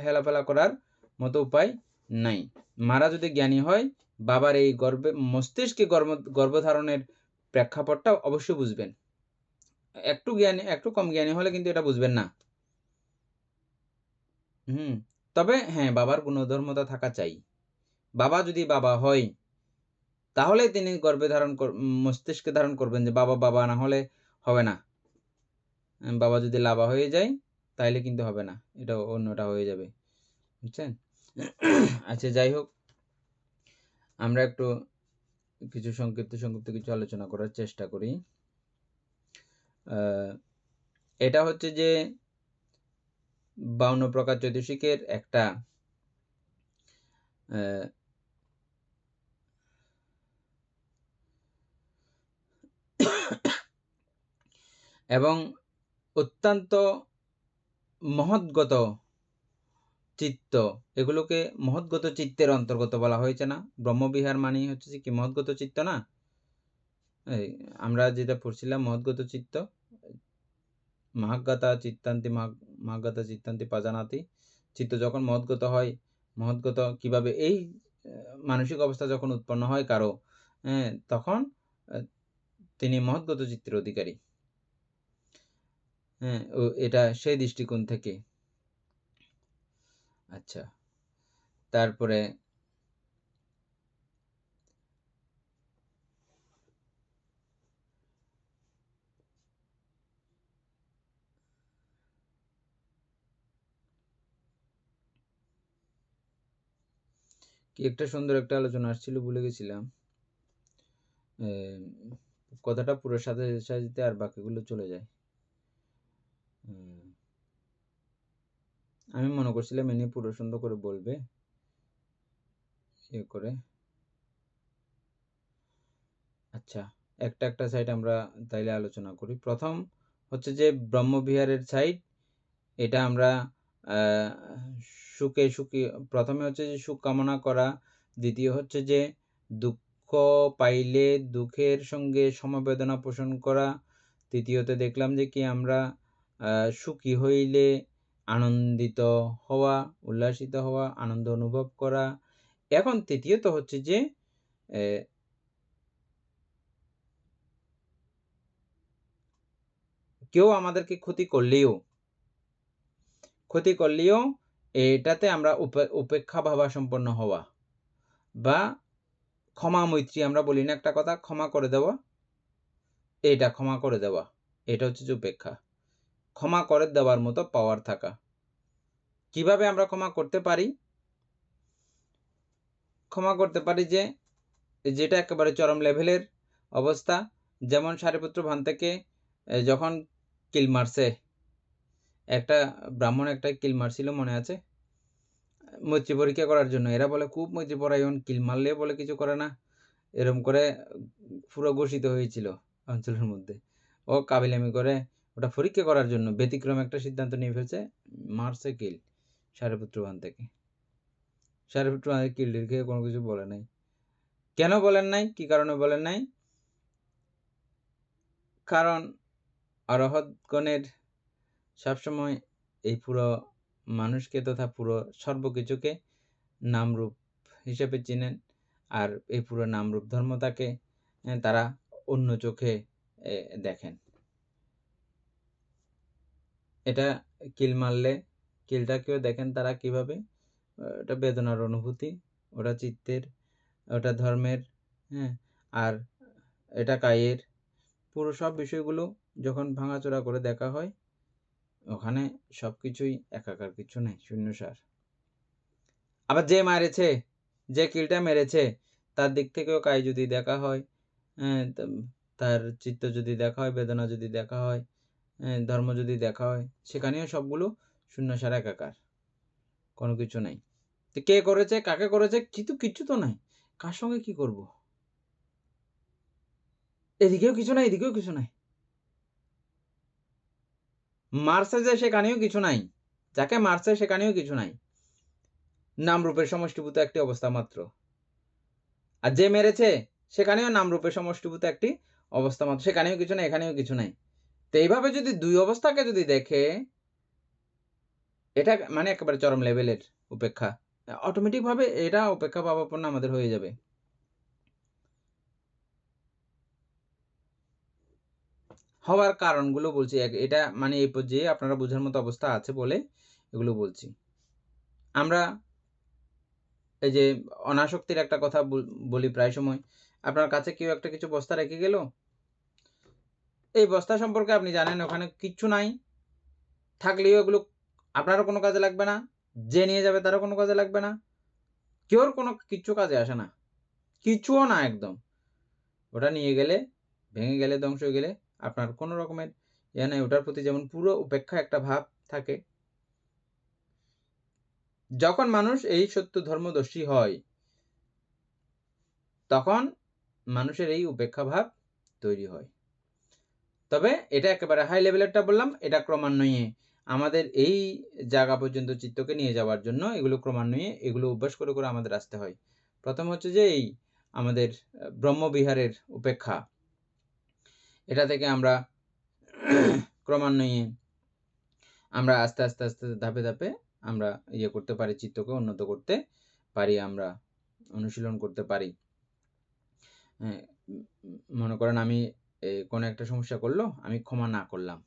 হেলাফেলা করার মতো উপায় নাই। মারা যদি জ্ঞানী হয়, বাবার এই গর্ভে মস্তিষ্কে গর্ভধারণের প্রেক্ষাপটটা অবশ্যই বুঝবেন। একটু কম জ্ঞানী হলে কিন্তু এটা বুঝবেন না। তবে হ্যাঁ, বাবার গুণধর্মতা থাকা চাই। বাবা যদি বাবা হয় তাহলে তিনি গর্ভে মস্তিষ্কে ধারণ করবেন যে বাবা বাবা না হলে হবে না। বাবা যদি লাভা হয়ে যায় তাইলে কিন্তু হবে না, এটা অন্যটা হয়ে যাবে। বুঝছেন? আচ্ছা, যাই হোক, আমরা একটু কিছু সংক্ষিপ্ত কিছু আলোচনা করার চেষ্টা করি। এটা হচ্ছে যে 52 প্রকার চৈতসিকের একটা এবং অত্যন্ত মহৎগত চিত্ত, এগুলোকে মহৎগত চিত্তের অন্তর্গত বলা হয়েছে না? ব্রহ্মবিহার মানেই হচ্ছে কি মহৎগত চিত্ত না? আমরা যেটা পড়ছিলাম মহৎগত চিত্ত, মহাজ্ঞাতা চিত্তান্তি পাজানাতি। চিত্ত যখন মহৎগত হয়, মহৎগত কিভাবে, এই মানসিক অবস্থা যখন উৎপন্ন হয় কারো, তখন তিনি মহৎগত চিত্তের অধিকারী। এটা সেই দৃষ্টিকোণ থেকে। আচ্ছা, তারপরে কি একটা সুন্দর একটা আলোচনা আসছিল, ভুলে গেছিলাম। কথাটা পুরো সাথে সাথে আর বাকিগুলো চলে যায়। আমি মনে করছিলাম এনে পুরো সুন্দর করে বলবে করে। আচ্ছা, একটা সাইড আমরা তাইলে আলোচনা করি। প্রথম হচ্ছে যে ব্রহ্মবিহারের সাইড, এটা আমরা প্রথমে হচ্ছে যে সুখ কামনা করা, দ্বিতীয় হচ্ছে যে দুঃখ পাইলে দুঃখের সঙ্গে সমবেদনা পোষণ করা, তৃতীয়ত দেখলাম যে কি আমরা সুখী হইলে আনন্দিত হওয়া, উল্লাসিত হওয়া, আনন্দ অনুভব করা। এখন তৃতীয়ত হচ্ছে যে কেউ আমাদেরকে ক্ষতি করলেও এটাতে আমরা উপেক্ষা ভাবা সম্পন্ন হওয়া, বা ক্ষমা মৈত্রী আমরা বলি না একটা কথা, ক্ষমা করে দেওয়া, এটা হচ্ছে যে উপেক্ষা। ক্ষমা করে দেওয়ার মতো পাওয়ার থাকা। কিভাবে আমরা ক্ষমা করতে পারি? ক্ষমা করতে পারি যে যেটা একেবারে চরম লেভেলের অবস্থা, যেমন সারিপুত্র ভান থেকে যখন কিল মারছে, একটা ব্রাহ্মণ একটা কিল মারছিল, মনে আছে? মৈত্রী পরীক্ষা করার জন্য। এরা বলে খুব মৈত্রী পরায়ণ, কিল মারলে বলে কিছু করে না, এরম করে পুরো ঘোষিত হয়েছিল অঞ্চলের মধ্যে। ও কাবিলামি করে ওটা পরীক্ষা করার জন্য ব্যতিক্রম একটা সিদ্ধান্ত নিয়ে ফেলছে, মারছে কিল সারিপুত্র ভান থেকে। সারিপুত্র ভান কিল খেয়ে কোনো কিছু বলে নাই। কেন বলেন নাই? কি কারণে বলেন নাই? কারণ অরহৎগণের সবসময় এই পুরো মানুষকে তথা পুরো সর্বকিছুকে নামরূপ হিসেবে চিনেন। আর এই পুরো নামরূপ ধর্মতাকে তারা অন্য চোখে দেখেন। এটা কিল মারলে কিলটাকেও দেখেন তারা কিভাবে? ওটা বেদনার অনুভূতি, ওটা চিত্তের, ওটা ধর্মের, হ্যাঁ? আর এটা কায়ের। পুরো সব বিষয়গুলো যখন ভাঙাচোরা করে দেখা হয়, ওখানে সবকিছুই একাকার, কিছু নেই, শূন্যসার। আবার যে মারেছে, যে কিলটা মেরেছে, তার দিক থেকেও কায় যদি দেখা হয়, তার চিত্ত যদি দেখা হয়, বেদনা যদি দেখা হয়, ধর্ম যদি দেখা হয়, সেখানেও সবগুলো শূন্যসার, একাকার, কোনো কিছু নাই। তো কে করেছে, কাকে করেছে, কিচ্ছু তো নাই। কার সঙ্গে কি করব? এদিকেও কিছু নাই, এদিকেও কিছু নাই। মারছে যে সেখানেও কিছু নাই, যাকে মারছে সেখানেও কিছু নাই। নামরূপের সমষ্টিভূত একটি অবস্থা মাত্র। আর যে মেরেছে সেখানেও নামরূপের সমষ্টিভূত একটি অবস্থা মাত্র, সেখানেও কিছু নাই, এখানেও কিছু নাই। তো এইভাবে যদি দুই অবস্থাকে যদি দেখে, এটা মানে একেবারে চরম লেভেলের উপেক্ষা। অটোমেটিক ভাবে এটা উপেক্ষা ভাবাপন্ন আমাদের হয়ে যাবে। হওয়ার কারণগুলো বলছি, এটা মানে এই পর্যায়ে আপনারা বোঝার মতো অবস্থা আছে বলে এগুলো বলছি। আমরা এই যে অনাসক্তির একটা কথা বলি প্রায় সময়। আপনার কাছে কেউ একটা কিছু বস্তা রেখে গেল, এই বস্তা সম্পর্কে আপনি জানেন ওখানে কিচ্ছু নাই, থাকলেও এগুলো আপনারও কোনো কাজে লাগবে না, যে নিয়ে যাবে তারও কোনো কাজে লাগবে না, কেউর কোনো কিচ্ছু কাজে আসে না, কিছুও না একদম। ওটা নিয়ে গেলে, ভেঙে গেলে, ধ্বংস হয়ে গেলে আপনার কোনো রকমের ইয়ে নেই। ওটার প্রতি যেমন পুরো উপেক্ষা একটা ভাব থাকে। যখন মানুষ এই সত্য ধর্মদর্শী হয়, তখন মানুষের এই উপেক্ষা ভাব তৈরি হয়। তবে এটা একেবারে হাই লেভেলেরটা বললাম, এটা ক্রমান্বয়ে আমাদের এই জায়গা পর্যন্ত চিত্তকে নিয়ে যাওয়ার জন্য এগুলো ক্রমান্বয়ে এগুলো অভ্যাস করে করে আমাদের আসতে হয়। প্রথম হচ্ছে যে এই আমাদের ব্রহ্মবিহারের উপেক্ষা, এটা থেকে আমরা ক্রমান্বয়ে আমরা আস্তে আস্তে আস্তে ধাপে ধাপে আমরা ইয়ে করতে পারি, চিত্তকে উন্নত করতে পারি, আমরা অনুশীলন করতে পারি। মনে করেন আমি কোনো একটা সমস্যা করলো, আমি ক্ষমা না করলাম।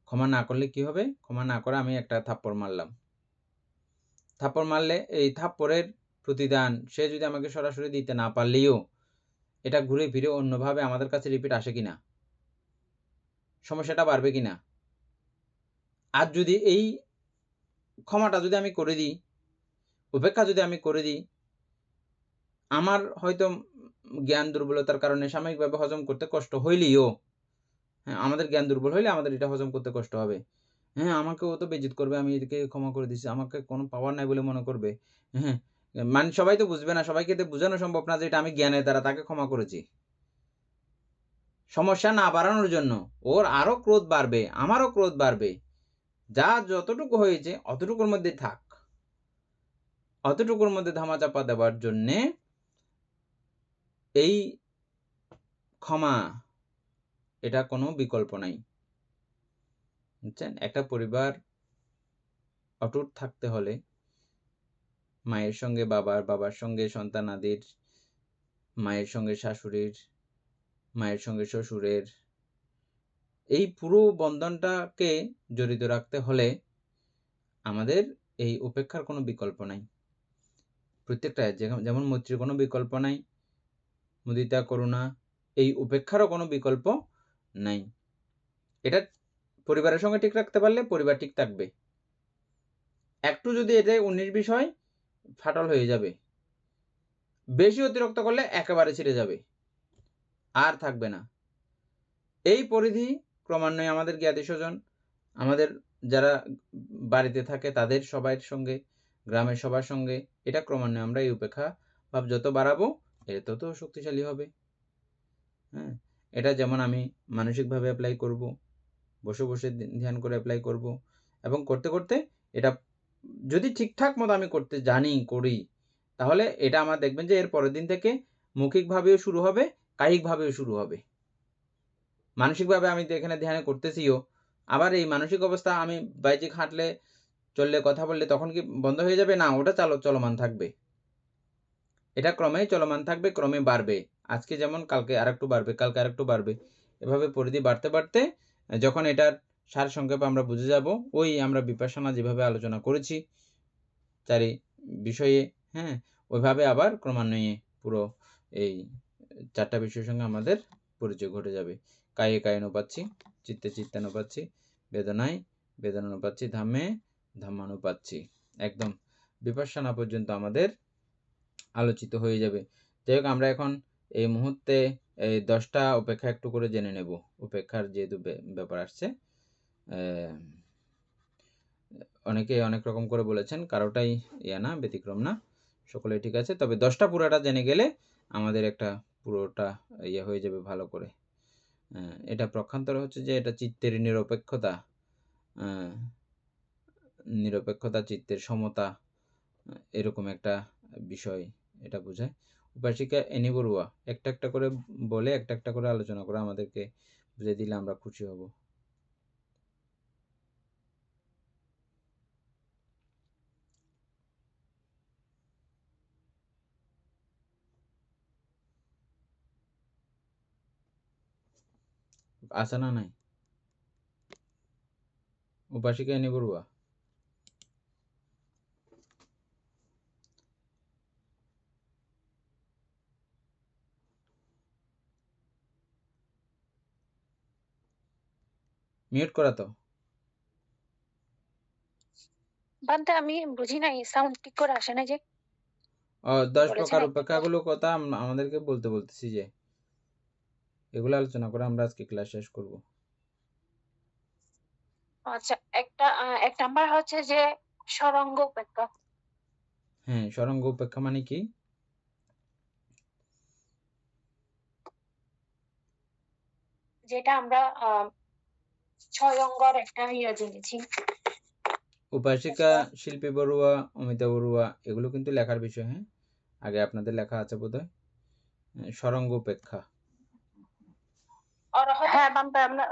ক্ষমা না করলে কি হবে? ক্ষমা না করে আমি একটা থাপ্পড় মারলাম। থাপ্পড় মারলে এই থাপ্পড়ের প্রতিদান সে যদি আমাকে সরাসরি দিতে না পারলেও এটা ঘুরে ফিরে অন্যভাবে আমাদের কাছে রিপিট আসে কিনা, সমস্যাটা বাড়বে কিনা। আর যদি এই ক্ষমাটা যদি আমি করে দিই, উপেক্ষা যদি আমি করে দিই, আমার হয়তো জ্ঞান দুর্বলতার কারণে সাময়িকভাবে হজম করতে কষ্ট হইলেও, হ্যাঁ, আমাদের জ্ঞান দুর্বল হইলে আমাদের এটা হজম করতে কষ্ট হবে। হ্যাঁ, আমাকে ও তো বেইজ্জত করবে, আমি এদিকে ক্ষমা করে দিচ্ছি, আমাকে কোনো পাওয়ার নাই বলে মনে করবে। হ্যাঁ, মানে সবাই তো বুঝবে না, সবাইকে তো বোঝানো সম্ভব না যে এটা আমি জ্ঞানের দ্বারা তাকে ক্ষমা করেছি। সমস্যা না বাড়ানোর জন্য ওর আরো ক্রোধ বাড়বে, আমারও ক্রোধ বাড়বে। যা যতটুকু হয়েছে অতটুকুর মধ্যে থাক, অতটুকুর মধ্যে ধামাচাপা দেওয়ার জন্যে এই ক্ষমা, এটা কোনো বিকল্প নাই। বুঝছেন? একটা পরিবার অটুট থাকতে হলে মায়ের সঙ্গে বাবার, বাবার সঙ্গে সন্তানাদির, মায়ের সঙ্গে শাশুড়ির, মায়ের সঙ্গে শ্বশুরের, এই পুরো বন্ধনটাকে জড়িত রাখতে হলে আমাদের এই উপেক্ষার কোনো বিকল্প নাই। প্রত্যেকটা যেমন মৈত্রীর কোনো বিকল্প নাই, মুদিতা, করুণা, এই উপেক্ষারও কোনো বিকল্প নাই। এটা পরিবারের সঙ্গে ঠিক রাখতে পারলে পরিবার ঠিক থাকবে। একটু যদি এটা 19-20 হয়, ফাটল হয়ে যাবে। বেশি অতিরিক্ত করলে একেবারে ছিঁড়ে যাবে, আর থাকবে না। এই পরিধি ক্রমান্বয়ে আমাদের জ্ঞাতি স্বজন, আমাদের যারা বাড়িতে থাকে তাদের সবার সঙ্গে, গ্রামের সবার সঙ্গে, এটা ক্রমান্বয়ে আমরা এই উপেক্ষা ভাব যত বাড়াবো এটা তত শক্তিশালী হবে। হ্যাঁ, এটা যেমন আমি মানসিকভাবে অ্যাপ্লাই করব, বসে বসে ধ্যান করে অ্যাপ্লাই করব, এবং করতে করতে এটা যদি ঠিকঠাক মতো আমি করতে জানি, করি, তাহলে এটা আমার দেখবেন যে এর পরের দিন থেকে মৌখিকভাবেও শুরু হবে, কায়িকভাবেও শুরু হবে। মানসিকভাবে আমি তো এখানে ধ্যানে করতেছিও, আবার এই মানসিক অবস্থা আমি বাহ্যিক হাঁটলে, চললে, কথা বললে তখন কি বন্ধ হয়ে যাবে? না, ওটা চলমান থাকবে। এটা ক্রমে চলমান থাকবে, ক্রমে বাড়বে। আজকে যেমন কালকে আরেকটু বাড়বে, কালকে আরেকটু বাড়বে। এভাবে পরিধি বাড়তে, বাড়তে যখন এটার সারসংক্ষেপ আমরা বুঝে যাব, ওই আমরা বিপাশনা যেভাবে আলোচনা করেছি 4 বিষয়ে, হ্যাঁ? ওইভাবে আবার ক্রমান্বয়ে পুরো এই 4টা বিষয়ের সঙ্গে আমাদের পরিচয় ঘটে যাবে। কায়ে কায়ানুপাচ্ছি, চিত্তে চিত্তানুপাচ্ছি, বেদনায় বেদনানুপাচ্ছি, ধাম্মে ধাম্মানুপাচ্ছি। একদম বিপাশনা পর্যন্ত আমাদের আলোচিত হয়ে যাবে। যাই হোক, আমরা এখন এই মুহূর্তে এই 10টা উপেক্ষা একটু করে জেনে নেব। উপেক্ষার যেহেতু ব্যাপার আসছে, অনেকে অনেক রকম করে বলেছেন, কারোটাই না, ব্যতিক্রম না, সকলেই ঠিক আছে। তবে 10টা পুরোটা জেনে গেলে আমাদের একটা পুরোটা হয়ে যাবে ভালো করে। এটা প্রক্ষান্তর হচ্ছে যে এটা চিত্তের নিরপেক্ষতা, নিরপেক্ষতা, চিত্তের সমতা, এরকম একটা বিষয় এটা বোঝায়। উপাসিকা এনি বড়ুয়া একটা একটা করে বলে, একটা একটা করে আলোচনা করে আমাদেরকে বুঝে দিলে আমরা খুশি হব। আছে না নাই? উপাসিকা এনি বড়ুয়া মিউট করা তো। বানতে আমি বুঝি নাই, সাউন্ড ঠিক করে আসে না যে 10 বলেছেন প্রকার একটা উপেক্ষাগুলো কথা আমাদেরকে বলতেছি যে এগুলো আলোচনা করে আমরা আজকে ক্লাস শেষ করব। আচ্ছা, এক নাম্বার হচ্ছে যে সরঙ্গ উপেক্ষা। হ্যাঁ, সরঙ্গ উপেক্ষা মানে কি? যেটা আমরা 6 অঙ্গর একটা জেনেছি। উপাসিকা শিল্পী বড়ুয়া, অমিতা বড়ুয়া এগুলো কিন্তু লেখার বিষয়। হ্যাঁ, আগে আপনাদের লেখা আছে বোধহয়। সরঙ্গ উপেক্ষা। হ্যাঁ বান্দা আমরা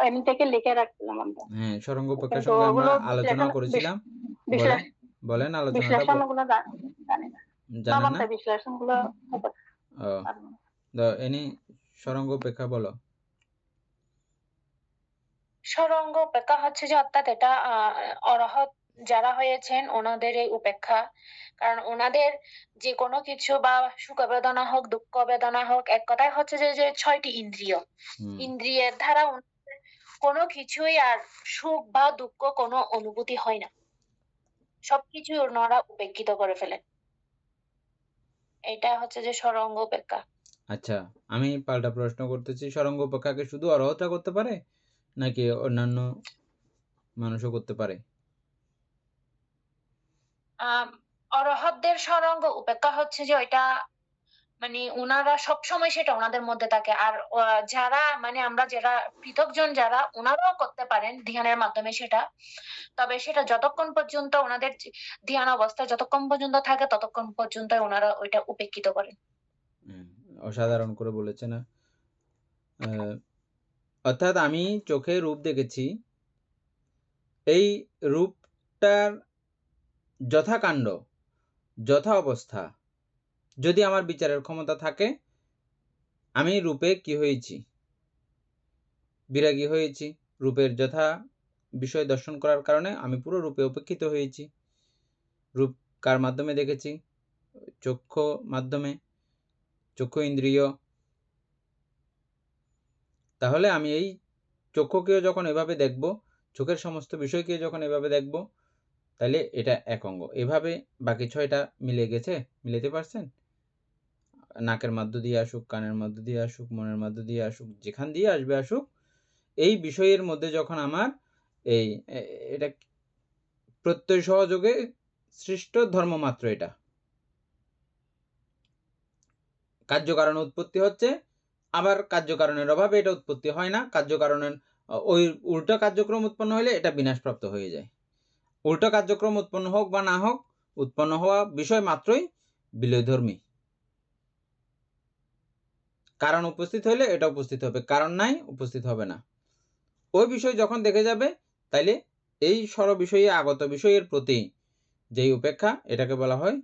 এমনি থেকে লিখে রাখছিলাম আমরা। হ্যাঁ, সরঙ্গ উপেক্ষার কিন্তু সঙ্গে আমরা ওগুলো আলোচনা করেছিলাম। বলেন আলোচনাটা। বিশ্লেষণ গুলো জানি না। জানেন না? বিশ্লেষণ গুলো এনি সরঙ্গ উপেক্ষা বলো। সরঙ্গ উপেক্ষা হচ্ছে যে অর্থাৎ এটা অরহৎ যারা হয়েছেন ওনাদের এই উপেক্ষা, কারণ ওনাদের যে কোনো কিছু বা সুখ বেদনা হোক, দুঃখ বেদনা হোক, এক কথায় হচ্ছে যে 6টি ইন্দ্রিয়, ইন্দ্রিয়ের দ্বারা ওনাদের কোনো কিছুই আর সুখ বা দুঃখ কোনো অনুভূতি হয় না, সবকিছু ওনারা উপেক্ষিত করে ফেলেন। এটা হচ্ছে যে সরঙ্গ উপেক্ষা। আচ্ছা, আমি পাল্টা প্রশ্ন করতেছি, সরঙ্গ উপেক্ষাকে শুধু অরহতরা করতে পারে নাকি অন্যান্য মানুষও করতে পারে? অরহতদের সরঙ্গ উপেক্ষা হচ্ছে যে ওইটা মানে ওনারা সবসময় সেটা ওনাদের মধ্যে থাকে, আর যারা মানে আমরা যারা পৃথকজন যারা ওনারাও করতে পারেন ধ্যানের মাধ্যমে সেটা, তবে সেটা যতক্ষণ পর্যন্ত ওনাদের ধ্যান অবস্থা যতক্ষণ পর্যন্ত থাকে ততক্ষণ পর্যন্ত ওনারা ওইটা উপেক্ষিত করেন। অসাধারণ করে বলেছে না? অর্থাৎ আমি চোখে রূপ দেখেছি, এই রূপটার যথাকাণ্ড যথা অবস্থা যদি আমার বিচারের ক্ষমতা থাকে, আমি রূপে কি হয়েছি? বিরাগী হয়েছি। রূপের যথা বিষয় দর্শন করার কারণে আমি পুরো রূপে উপেক্ষিত হয়েছি। রূপ কার মাধ্যমে দেখেছি? চক্ষু মাধ্যমে, চক্ষু ইন্দ্রিয়। তাহলে আমি এই চক্ষুকেও যখন এভাবে দেখব, চোখের সমস্ত বিষয়কে যখন এভাবে দেখব, তাহলে এটা এক অঙ্গ। এভাবে বাকি 6টা মিলে গেছে, মিলাতে পারছেন? নাকের মধ্য দিয়ে আসুক, কানের মধ্য দিয়ে আসুক, মনের মধ্য দিয়ে আসুক, যেখান দিয়ে আসবে আসুক, এই বিষয়ের মধ্যে যখন আমার এই এটা প্রত্যয় সহযোগে সৃষ্ট ধর্ম মাত্র, এটা কার্যকারণ উৎপত্তি হচ্ছে, আবার কার্যকারণের অভাবে এটা উৎপত্তি হয় না। কার্যকারণের ওই উল্টো কার্যক্রম উৎপন্ন হলে এটা বিনাশপ্রাপ্ত হয়ে যায়। উল্টো কার্যক্রম উৎপন্ন হোক বা না হোক, উৎপন্ন হওয়া বিষয় মাত্রই বিলয়ধর্মী। কারণ উপস্থিত হইলে এটা উপস্থিত হবে, কারণ নাই উপস্থিত হবে না। ওই বিষয় যখন দেখে যাবে তাইলে এই সরবিষয়ে আগত বিষয়ের প্রতি যেই উপেক্ষা এটাকে বলা হয়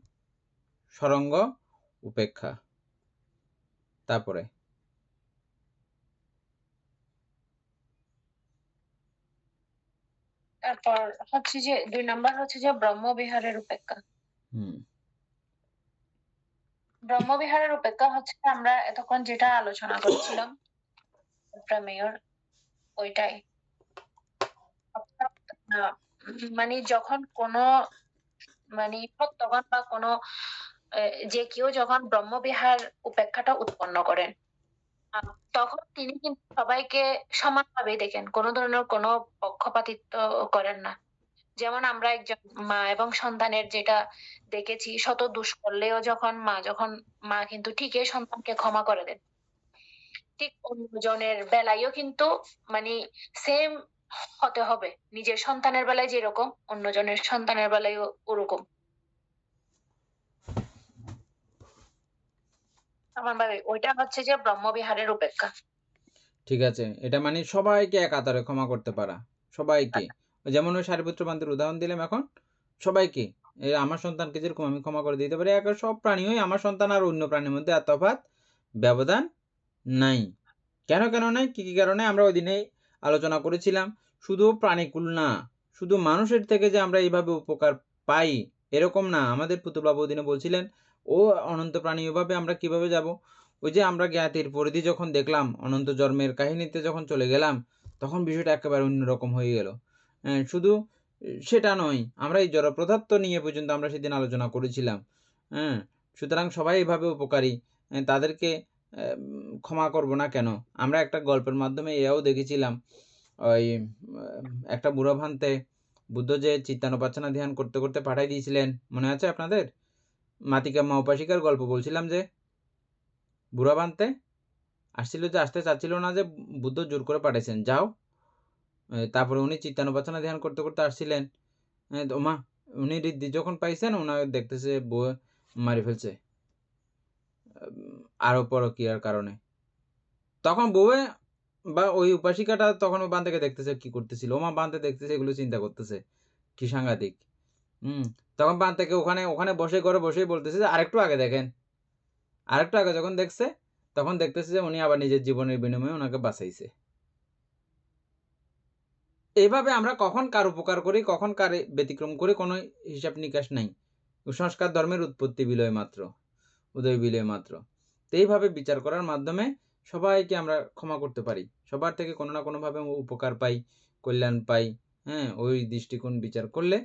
সরঙ্গ উপেক্ষা। তারপরে তারপর হচ্ছে যে 2 নাম্বার হচ্ছে যে ব্রহ্মবিহারের উপেক্ষা। ব্রহ্মবিহারের উপেক্ষা হচ্ছে আমরা এতক্ষণ যেটা আলোচনা করছিলাম প্রমেয়র, ওইটাই। অর্থাৎ মানে যখন কোনো মানে সত্যবান বা কোনো যে কেউ যখন ব্রহ্মবিহার উপেক্ষাটা উৎপন্ন করেন, তখন তিনি কিন্তু সবাইকে সমানভাবে দেখেন, কোনো ধরনের কোনো পক্ষপাতিত্ব করেন না। যেমন আমরা একজন মা এবং সন্তানের যেটা দেখেছি, শত দোষ করলেও যখন মা কিন্তু ঠিকই সন্তানকে ক্ষমা করে দেন, ঠিক অন্যজনের বেলায়ও কিন্তু মানে সেম হতে হবে। নিজের সন্তানের বেলায় যেরকম অন্যজনের সন্তানের বেলায় ওরকম। আমার ভাবে ওইটা হচ্ছে যে ব্রহ্মবিহারের উপেক্ষা। ঠিক আছে, এটা মানে সবাইকে এক আতারে ক্ষমা করতে পারা, সবাইকে। যেমন ওই সারিপুত্র বান্তির উদাহরণ দিলাম, এখন সবাইকে আমার সন্তানকে যেরকম আমি ক্ষমা করে দিতে পারি, এখন সব প্রাণীই আমার সন্তান আর অন্য প্রাণীর মধ্যে আর তফাৎ ব্যবধান নাই। কেন নাই, কি কারণে আমরা ওই দিনে আলোচনা করেছিলাম। শুধু প্রাণীকুল না, শুধু মানুষের থেকে যে আমরা এইভাবে উপকার পাই এরকম না। আমাদের পুতুলবাবু ওই দিনে বলছিলেন ও অনন্ত প্রাণী ওইভাবে আমরা কিভাবে যাব। ওই যে আমরা জ্ঞাতির পরিধি যখন দেখলাম, অনন্ত জন্মের কাহিনীতে যখন চলে গেলাম, তখন বিষয়টা একেবারে অন্যরকম হয়ে গেল। শুধু সেটা নয়, আমরা এই জড় পদার্থ নিয়ে পর্যন্ত আমরা সেদিন আলোচনা করেছিলাম। সুতরাং সবাই এভাবে উপকারী, তাদেরকে ক্ষমা করব না কেন? আমরা একটা গল্পের মাধ্যমে এও দেখেছিলাম, ওই একটা বুড়ো ভান্তে বুদ্ধ যে চিত্তানুপাসনা ধ্যান করতে করতে পাঠাই দিয়েছিলেন, মনে আছে আপনাদের? মাতিকাম্মা উপাসিকার গল্প বলছিলাম, যে বুড়া ভান্তে আসছিল, যে আসতে চাচ্ছিল না, যে বুদ্ধ জোর করে পাঠাইছেন যাও। তারপরে উনি চিত্তানুপাসনা ধ্যান করতে করতে আসছিলেন, মা উনি ঋদ্ধি যখন পাইছেন, ওনার দেখতেছে বউ মারি ফেলছে আরো পরকীয়ার কারণে। তখন বউয়ে বা ওই উপাসিকাটা তখন ও বান্তেকে দেখতেছে কি করতেছিল, মা বান্তে দেখতেছে এগুলো চিন্তা করতেছে, কি সাংঘাতিক। তখন বান্তেকে ওখানে বসে ঘরে বসেই বলতেছে যে আরেকটু আগে দেখেন। আরেকটু আগে যখন দেখছে, তখন দেখতেছে যে উনি আবার নিজের জীবনের বিনিময়ে ওনাকে বাঁচাইছে। এইভাবে আমরা কখন কার উপকার করি, কখন কার ব্যতিক্রম করি, কোনো হিসাব নিকাশ নাই। কুসংস্কার ধর্মের উৎপত্তি বিলয় মাত্র, উদয় বিলয় মাত্র। তো এইভাবে বিচার করার মাধ্যমে সবাইকে আমরা ক্ষমা করতে পারি, সবার থেকে কোনো না কোনোভাবে উপকার পাই, কল্যাণ পাই। ওই দৃষ্টিকোণ বিচার করলে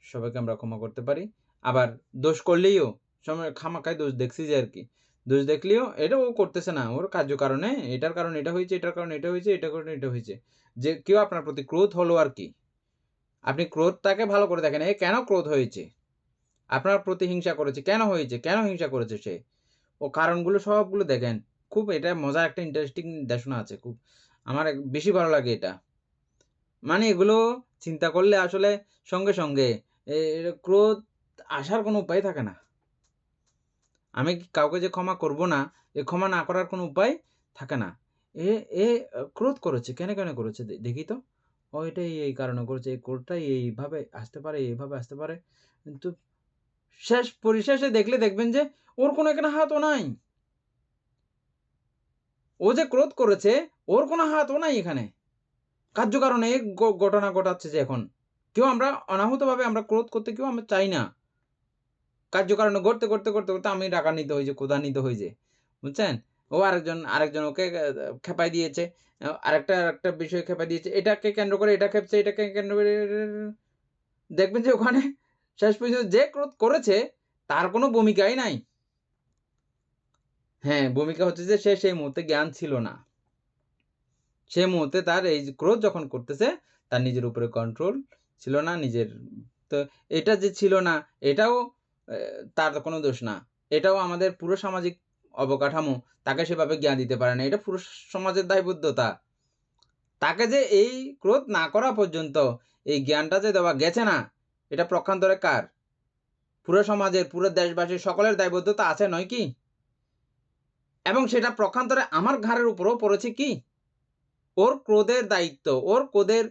সবাইকে আমরা ক্ষমা করতে পারি। আবার দোষ করলেও সময় খামাখায় দোষ দেখছি যে আর কি, দোষ দেখলেও এটা ও করতেছে না, ওর কার্যকারণে এটার কারণে এটা হয়েছে, এটার কারণে এটা হয়েছে, এটার কারণে এটা হয়েছে। যে কেউ আপনার প্রতি ক্রোধ হলো আর কি, আপনি ক্রোধটাকে ভালো করে দেখেন, এ কেন ক্রোধ হয়েছে, আপনার প্রতি হিংসা করেছে, কেন হয়েছে, কেন হিংসা করেছে সে, ও কারণগুলো সবগুলো দেখেন। খুব এটা মজার একটা ইন্টারেস্টিং দেশনা আছে, খুব আমার বেশি ভালো লাগে এটা। মানে এগুলো চিন্তা করলে আসলে সঙ্গে সঙ্গে ক্রোধ আসার কোনো উপায় থাকে না। আমি কাউকে যে ক্ষমা করব না, এ ক্ষমা না করার কোনো উপায় থাকে না। এ ক্রোধ করেছে, কেন করেছে দেখি তো, ও এটাই এই কারণে করেছে, এই ক্রোধটাই এইভাবে আসতে পারে, এইভাবে আসতে পারে। কিন্তু পরিশেষে দেখলে দেখবেন যে ওর কোনো এখানে হাতও নাই। ও যে ক্রোধ করেছে, ওর কোনো হাতও নাই এখানে। কার্যকারণে ঘটনা ঘটাচ্ছে যে এখন কেউ আমরা অনাহূতভাবে আমরা ক্রোধ করতে কেউ আমরা চাই না। কার্যকারণে ঘটতে করতে করতে করতে আমি রাগান্বিত হয়েছে, ক্রোধান্বিত হয়েছে, বুঝছেন? ও আরেকজন ওকে খেপাই দিয়েছে, আরেকটা বিষয় খেপাই দিয়েছে, এটাকে কেন্দ্র করে এটা খেপছে, এটাকে কেন্দ্র করে দেখবেন যে ওখানে শেষ পর্যন্ত যে ক্রোধ করেছে তার কোনো ভূমিকাই নাই। ভূমিকা হচ্ছে যে সে সেই মুহূর্তে জ্ঞান ছিল না, সে মুহূর্তে তার এই ক্রোধ যখন করতেছে তার নিজের উপরে কন্ট্রোল ছিল না, নিজের। তো এটা যে ছিল না, এটাও তার কোনো দোষ না, এটাও আমাদের পুরো সামাজিক অবকাঠামো তাকে সেভাবে জ্ঞান দিতে পারে না, এটা পুরো সমাজের দায়বদ্ধতা। তাকে যে এই ক্রোধ না করা পর্যন্ত এই জ্ঞানটা যে দেওয়া গেছে না, এটা প্রক্ষান্তরে কার? পুরো সমাজের, পুরো দেশবাসীর সকলের দায়বদ্ধতা আছে নয় কি? এবং সেটা প্রকান্তরে আমার ঘাড়ের উপরেও পড়েছে কি? ওর ক্রোধের দায়িত্ব, ওর ক্রোধের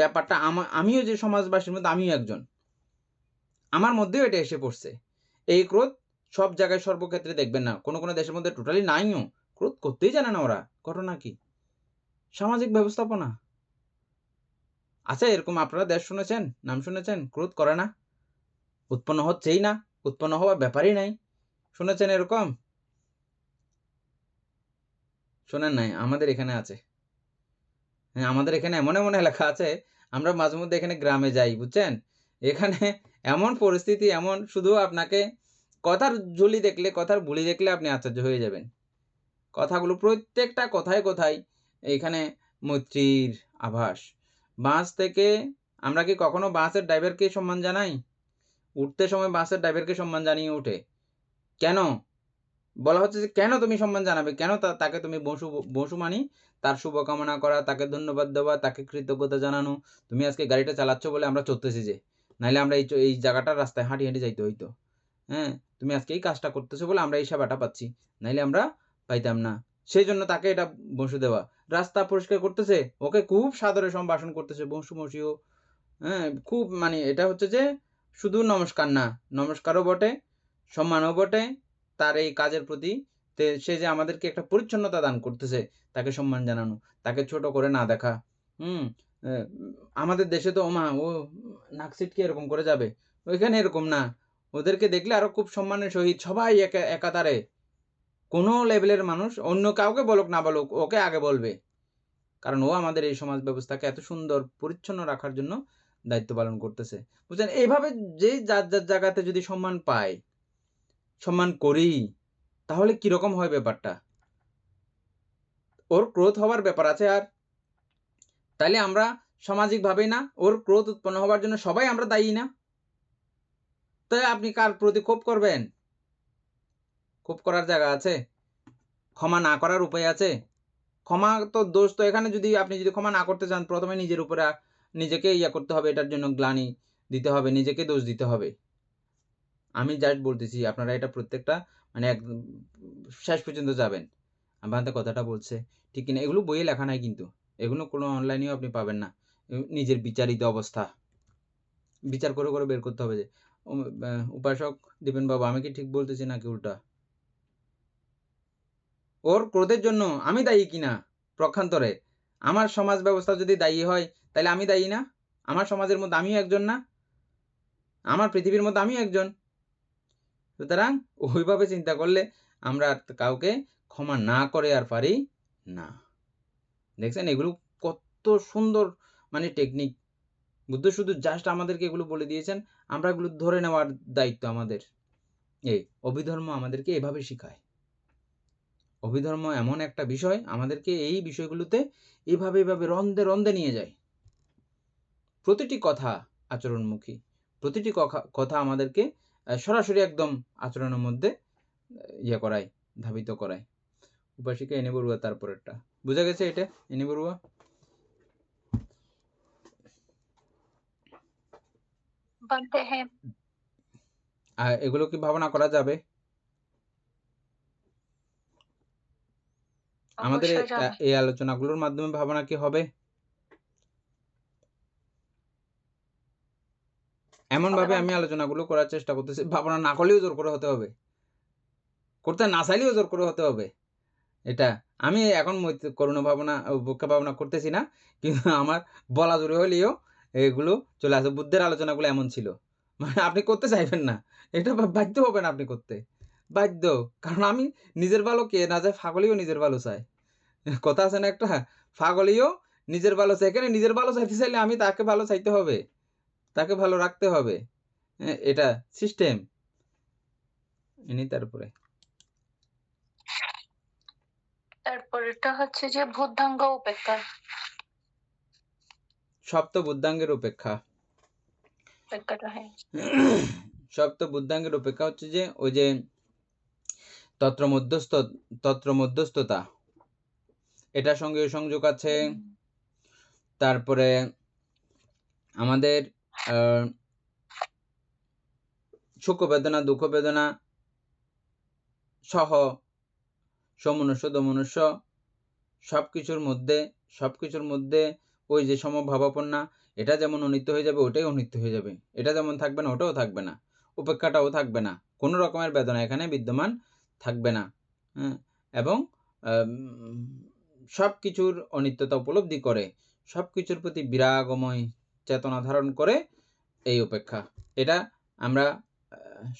ব্যাপারটা আমিও যে সমাজবাসীর মধ্যে আমিও একজন। আমার মধ্যেও এটা এসে পড়ছে। এই ক্রোধ সব জায়গায় সর্বক্ষেত্রে দেখবেন না। কোন দেশের মধ্যে টোটালি নাইও। ক্রোধ করতেই জানে না ওরা। ঘটনা কি? সামাজিক ব্যবস্থাপনা। আছে এরকম আপনারা দেশ শুনেছেন? নাম শুনেছেন? ক্রোধ করে না? উৎপন্ন হচ্ছেই না। উৎপন্ন হওয়ার ব্যাপারই নাই। শুনেছেন এরকম? শোনেন নাই? আমাদের এখানে আছে। হ্যাঁ, আমাদের এখানে এমন এলাকা আছে, আমরা মাঝে মধ্যে এখানে গ্রামে যাই, বুঝছেন? এখানে এমন পরিস্থিতি, এমন শুধু আপনাকে কথার ঝুলি দেখলে, কথার বুলি দেখলে আপনি আশ্চর্য হয়ে যাবেন। কথাগুলো প্রত্যেকটা কথায় এইখানে মৈত্রীর আভাস। বাস থেকে আমরা কি কখনো বাসের ড্রাইভারকে সম্মান জানাই? উঠতে সময় বাসের ড্রাইভারকে সম্মান জানিয়ে ওঠে। কেন? বলা হচ্ছে যে কেন তুমি সম্মান জানাবে? কেন তাকে তুমি বসু মানি তার শুভকামনা করা, তাকে ধন্যবাদ দেওয়া, তাকে কৃতজ্ঞতা জানানো। তুমি আজকে গাড়িটা চালাচ্ছ বলে আমরা চড়তেছি যে। নাইলে আমরা এই জায়গাটার রাস্তায় হাঁটি যাইতে হইতো। হ্যাঁ? তুমি আজকে এই কাজটা করতেছো বলে আমরা এই সেবাটা পাচ্ছি। নাইলে আমরা পাইতাম না। সেজন্য তাকে এটা বসু দেওয়া। রাস্তা পরিষ্কার করতেছে, ওকে খুব সাদরে সম্ভাষণ করতেছে, বসু মসিও। হ্যাঁ? খুব মানে এটা হচ্ছে যে শুধু নমস্কার না, নমস্কারও বটে, সম্মানও বটে। তার এই কাজের প্রতি সে যে আমাদেরকে একটা পরিচ্ছন্নতা দান করতেছে, তাকে সম্মান জানানো, তাকে ছোট করে না দেখা। আমাদের দেশে তো ওমা ও নাক ছিটকে এরকম করে যাবে। ওইখানে এরকম না। ওদেরকে দেখলে আরো খুব সম্মানের সহিত সবাই একাধারে কোনো লেভেলের মানুষ অন্য কাউকে বলুক না বলুক, ওকে আগে বলবে। কারণ ও আমাদের এই সমাজ ব্যবস্থাকে এত সুন্দর পরিচ্ছন্ন রাখার জন্য দায়িত্ব পালন করতেছে। বুঝছেন? এইভাবে যে যার জায়গাতে যদি সম্মান পায়, সম্মান করি, তাহলে কিরকম হয় ব্যাপারটা? ওর ক্রোধ হওয়ার ব্যাপার আছে আর তাইলে আমরা সামাজিকভাবেই না, ওর ক্রোধ উৎপন্ন হওয়ার জন্য সবাই আমরা দায়ী না? তাই আপনি কার প্রতি ক্ষোভ করবেন? ক্ষোভ করার জায়গা আছে? ক্ষমা না করার উপায় আছে? ক্ষমা তো দোষ তো এখানে আপনি যদি ক্ষমা না করতে চান, প্রথমে নিজের উপরে নিজেকে করতে হবে, এটার জন্য গ্লানি দিতে হবে, নিজেকে দোষ দিতে হবে। আমি জাস্ট বলতেছি আপনারা এটা প্রত্যেকটা মানে একদম শেষ পর্যন্ত যাবেন। আমাদের কথাটা বলছে ঠিক কিনা? এগুলো বইয়ে লেখা নাই কিন্তু। এগুলো কোনো অনলাইনেও আপনি পাবেন না। নিজের বিচারিত অবস্থা। বিচার করে বের করতে হবে যে উপাসক দীপেন বাবু আমি কি ঠিক বলতেছি নাকি উল্টা? ওর ক্রোধের জন্য আমি দায়ী কিনা? পক্ষান্তরে আমার সমাজ ব্যবস্থা যদি দায়ী হয়, তাহলে আমি দায়ী না? আমার সমাজের মধ্যে আমিও একজন না? আমার পৃথিবীর মধ্যে আমিও একজন। সুতরাং ওইভাবে চিন্তা করলে আমরা কাউকে ক্ষমা না করে আর পারি না। দেখছেন এগুলো কত সুন্দর মানে টেকনিক। বুদ্ধ শুধু জাস্ট আমাদেরকে এগুলো বলে দিয়েছেন, আমরা এগুলো ধরে নেওয়ার দায়িত্ব আমাদের। এই অভিধর্ম আমাদেরকে এভাবে শিখায়। অভিধর্ম এমন একটা বিষয় আমাদেরকে এই বিষয়গুলোতে এভাবে রন্ধে নিয়ে যায়। প্রতিটি কথা আচরণমুখী, প্রতিটি কথা আমাদেরকে সরাসরি একদম আচরণের মধ্যে করায়, ধাবিত করায়। উপাসিকা এনে বড়ুয়া তারপরেরটা বুঝা গেছে? এটা এনে বড়ুয়া এগুলো কি ভাবনা করা যাবে? আমাদের এই আলোচনাগুলোর মাধ্যমে ভাবনা কি হবে? এমন ভাবে আমি আলোচনাগুলো করার চেষ্টা করতেছি, ভাবনা না করলেও জোর করে হতে হবে, করতে না চাইলেও জোর করে হতে হবে। এটা আমি এখন করুণা ভাবনা পক্ষে ভাবনা করতেছি না, কিন্তু আমার বলা জোরে হলেও এগুলো চলে আসে। বুদ্ধের আলোচনাগুলো এমন ছিল, মানে আপনি করতে চাইবেন না, এটা বাধ্য হবেন আপনি করতে, বাধ্য। কারণ আমি নিজের ভালো কে না চায়? ফাগলিও নিজের ভালো চায়। কথা আছে না একটা, ফাগলিও নিজের ভালো চায়। এখানে নিজের ভালো চাইতে চাইলে আমি তাকে ভালো চাইতে হবে, তাকে ভালো রাখতে হবে। এটা সিস্টেম। ইনি তারপরেরটা হচ্ছে যে বুদ্ধাঙ্গ উপেক্ষা। সপ্ত বুদ্ধাঙ্গের উপেক্ষা। হ্যাঁ। সপ্ত বুদ্ধাঙ্গের উপেক্ষা হচ্ছে যে ওই যে তত্র মধ্যস্থতা, এটার সঙ্গে সংযোগ আছে। তারপরে আমাদের সুখ বেদনা দুঃখ বেদনা সহ সমনুষ্য দমনুষ্য সবকিছুর মধ্যে ওই যে সমভাবাপন্না, এটা যেমন অনিত্য হয়ে যাবে ওটাই অনিত্য হয়ে যাবে, এটা যেমন থাকবে না ওটাও থাকবে না, উপেক্ষাটাও থাকবে না, কোনো রকমের বেদনা এখানে বিদ্যমান থাকবে না। হ্যাঁ, এবং সব কিছুর অনিত্যতা উপলব্ধি করে সব কিছুর প্রতি বিরাগময় চেতনা ধারণ করে এই উপেক্ষা। এটা আমরা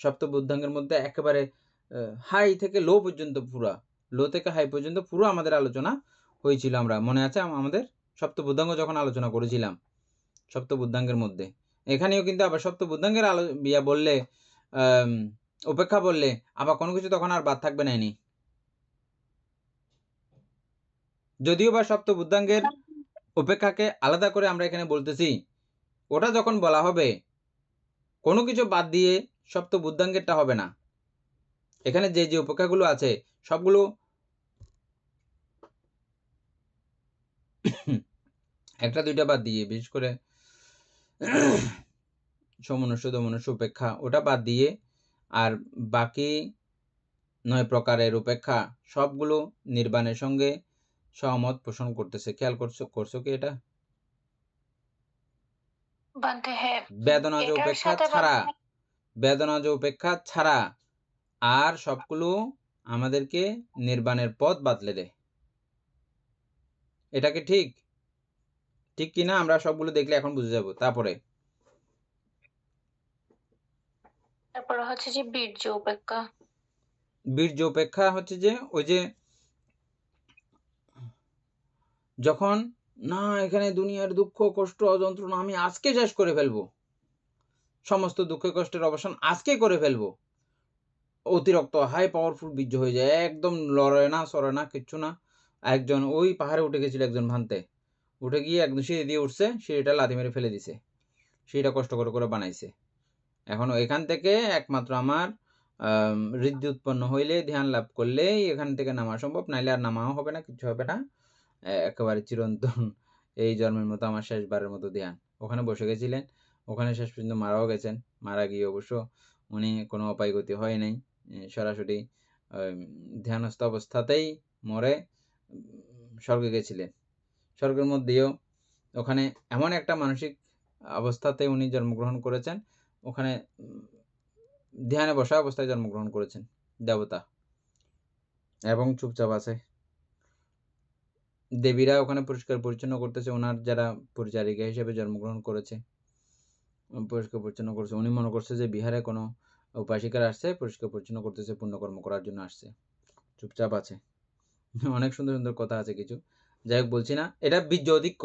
সপ্তবুদ্ধাঙ্গের মধ্যে একেবারে হাই থেকে লো পর্যন্ত, পুরা লো থেকে হাই পর্যন্ত পুরো আমাদের আলোচনা হয়েছিল। আমরা মনে আছে আমাদের সপ্তবুদ্ধাঙ্গ যখন আলোচনা করেছিলাম সপ্তবুদ্ধাঙ্গের মধ্যে, এখানেও কিন্তু আবার সপ্তবুদ্ধাঙ্গের বললে উপেক্ষা বললে আবার কোনো কিছু তখন আর বাদ থাকবে না। যদিও বা সপ্তবুদ্ধাঙ্গের উপেক্ষাকে আলাদা করে আমরা এখানে বলতেছি, ওটা যখন বলা হবে কোনো কিছু বাদ দিয়ে সপ্তবুদ্ধাঙ্গেরটা হবে না। এখানে যে যে উপেক্ষাগুলো আছে সবগুলো একটা দুইটা বাদ দিয়ে, বিশেষ করে সমনুষ্য দমনুষ্য উপেক্ষা ওটা বাদ দিয়ে আর বাকি 9 প্রকারের উপেক্ষা সবগুলো নির্বাণের সঙ্গে সহমত পোষণ করতেছে। খেয়াল করছো কি এটা? বেদনাজ উপেক্ষা ছাড়া আর সবগুলো আমাদেরকে নির্বাণের পথ বাতলে দেয়। এটা কি ঠিক কিনা আমরা সবগুলো দেখলে এখন বুঝে যাব। তারপরে হচ্ছে যে বীর্য উপেক্ষা হচ্ছে যে ওই যে যখন না এখানে দুনিয়ার দুঃখ কষ্ট যন্ত্রণা আমি আজকে শেষ করে ফেলবো, সমস্ত দুঃখ কষ্টের অবসান আজকে করে ফেলবো, অতিরিক্ত হাই পাওয়ারফুল বীর্য হয়ে যায়, একদম লড়ে না সরে না কিচ্ছু না। একজন ওই পাহাড়ে উঠে গেছিল, একজন ভান্তে উঠে গিয়ে একদম সিঁড়ি দিয়ে উঠছে, সিঁড়িটা লাথি মেরে ফেলে দিছে, সিঁড়িটা কষ্ট করে বানাইছে। এখন এখান থেকে একমাত্র আমার ঋদ্ধি উৎপন্ন হইলে ধ্যান লাভ করলেই এখান থেকে নামা সম্ভব, নাইলে আর নামাও হবে না, কিছু হবে না, একেবারে চিরন্তন এই জন্মের মতো আমার শেষবারের মতো ধ্যান। ওখানে বসে গেছিলেন, ওখানে শেষ পর্যন্ত মারাও গেছেন, মারা গিয়ে অবশ্য উনি কোনো অপায়গতি হয় নাই, সরাসরি ধ্যানস্থ অবস্থাতেই মরে স্বর্গে গেছিলেন। স্বর্গের মধ্যেও ওখানে এমন একটা মানসিক অবস্থাতে উনি জন্মগ্রহণ করেছেন, ওখানে ধ্যানে বসা অবস্থায় জন্মগ্রহণ করেছেন দেবতা, এবং চুপচাপ আছে। দেবীরা ওখানে পরিষ্কার পরিচ্ছন্ন করতেছে, ওনার যারা পরিচারিকা হিসেবে জন্মগ্রহণ করেছে পরিষ্কার পরিচ্ছন্ন করছে। উনি মনে করছে যে বিহারে কোনো উপাসিকার আসছে, পরিষ্কার পরিচ্ছন্ন করতেছে, পুণ্যকর্ম করার জন্য আসছে, চুপচাপ আছে। অনেক সুন্দর সুন্দর কথা আছে কিছু, যাই হোক বলছি না। এটা বীর্য অধিক্য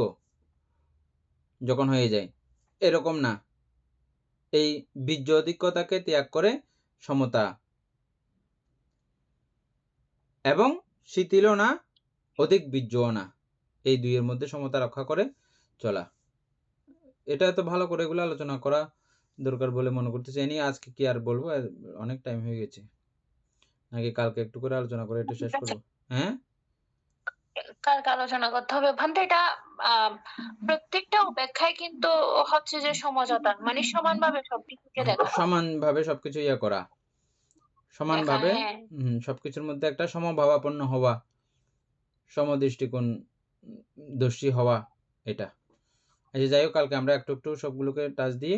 যখন হয়ে যায়, এরকম না, এই বীর্য অধিক্যতাকে ত্যাগ করে সমতা এবং শিথিলও না অধিক বীর্যও না, এই দুইয়ের মধ্যে সমতা রক্ষা করে চলা। এটা এত ভালো করে এগুলো আলোচনা করা দরকার বলে মনে করতেছি। এ নিয়ে আজকে কি আর বলবো, অনেক টাইম হয়ে গেছে, নাকি কালকে একটু করে আলোচনা করে এটা শেষ করবো? হ্যাঁ, কালকে আলোচনা করতে হবে ভান্তে। এটা প্রত্যেকটা উপেক্ষায় কিন্তু হচ্ছে যে সমঝোতা, মানে সমানভাবে সবকিছুকে দেখা, সমানভাবে সবকিছু ইয়া করা, সমানভাবে সবকিছুর মধ্যে একটা সমভাবাপন্ন হওয়া, সমদৃষ্টিকোণ দর্শী হওয়া, এটা। আচ্ছা যাই হোক, কালকে আমরা একটু একটু সবগুলোকে টাচ দিয়ে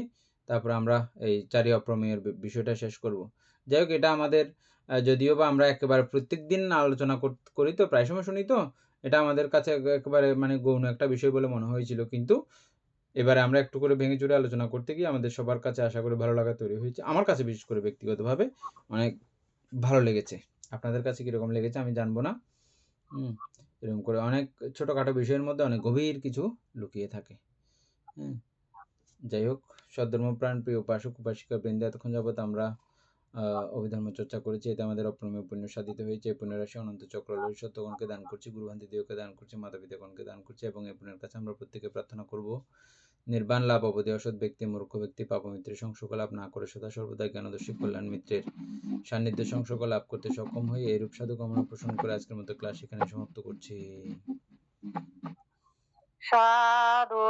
তারপর আমরা এই চারি অপ্রমেয়ের বিষয়টা শেষ করব। যাই হোক, এটা আমাদের যদিও বা আমরা একেবারে প্রত্যেক দিন আলোচনা করি তো, প্রায় সময় শুনি তো, এটা আমাদের কাছে একেবারে মানে গৌণ একটা বিষয় বলে মনে হয়েছিল, কিন্তু এবারে আমরা একটু করে ভেঙে চুরে আলোচনা করতে গিয়ে আমাদের সবার কাছে আশা করি ভালো লাগা তৈরি হয়েছে। আমার কাছে বিশেষ করে ব্যক্তিগতভাবে অনেক ভালো লেগেছে। আপনাদের কাছে কীরকম লেগেছে আমি জানবো না। এরকম করে অনেক ছোটোখাটো বিষয়ের মধ্যে অনেক গভীর কিছু লুকিয়ে থাকে। যাই হোক, সদ্ধর্মপ্রাণ প্রিয় উপাসক উপাসিকা বৃন্দ, এতক্ষণ যাবৎ আমরা অভিধর্ম চর্চা করেছি, এতে আমাদের অপ্রমেয় পুণ্য সাধিত হয়েছে। এই পুণ্যরাশি অনন্ত চক্র সত্যগণকে দান করছি, গুরুভান্তি দেহকে দান করছি, মাতা পিতাগণকে দান করছি, এবং এই পুণ্যের কাছে আমরা প্রত্যেকে প্রার্থনা করব নির্বাণ লাভ অবধি অসৎ ব্যক্তি মূর্খ ব্যক্তি পাপমিত্রের সংসর্গ লাভ না করে সদা সর্বদা জ্ঞানদর্শী কল্যাণ মিত্রের সান্নিধ্য সংসর্গ লাভ করতে সক্ষম হয়ে এরূপ সাধু কামনা পোষণ করে আজকের মতো ক্লাস এখানে সমাপ্ত করছি। সাধু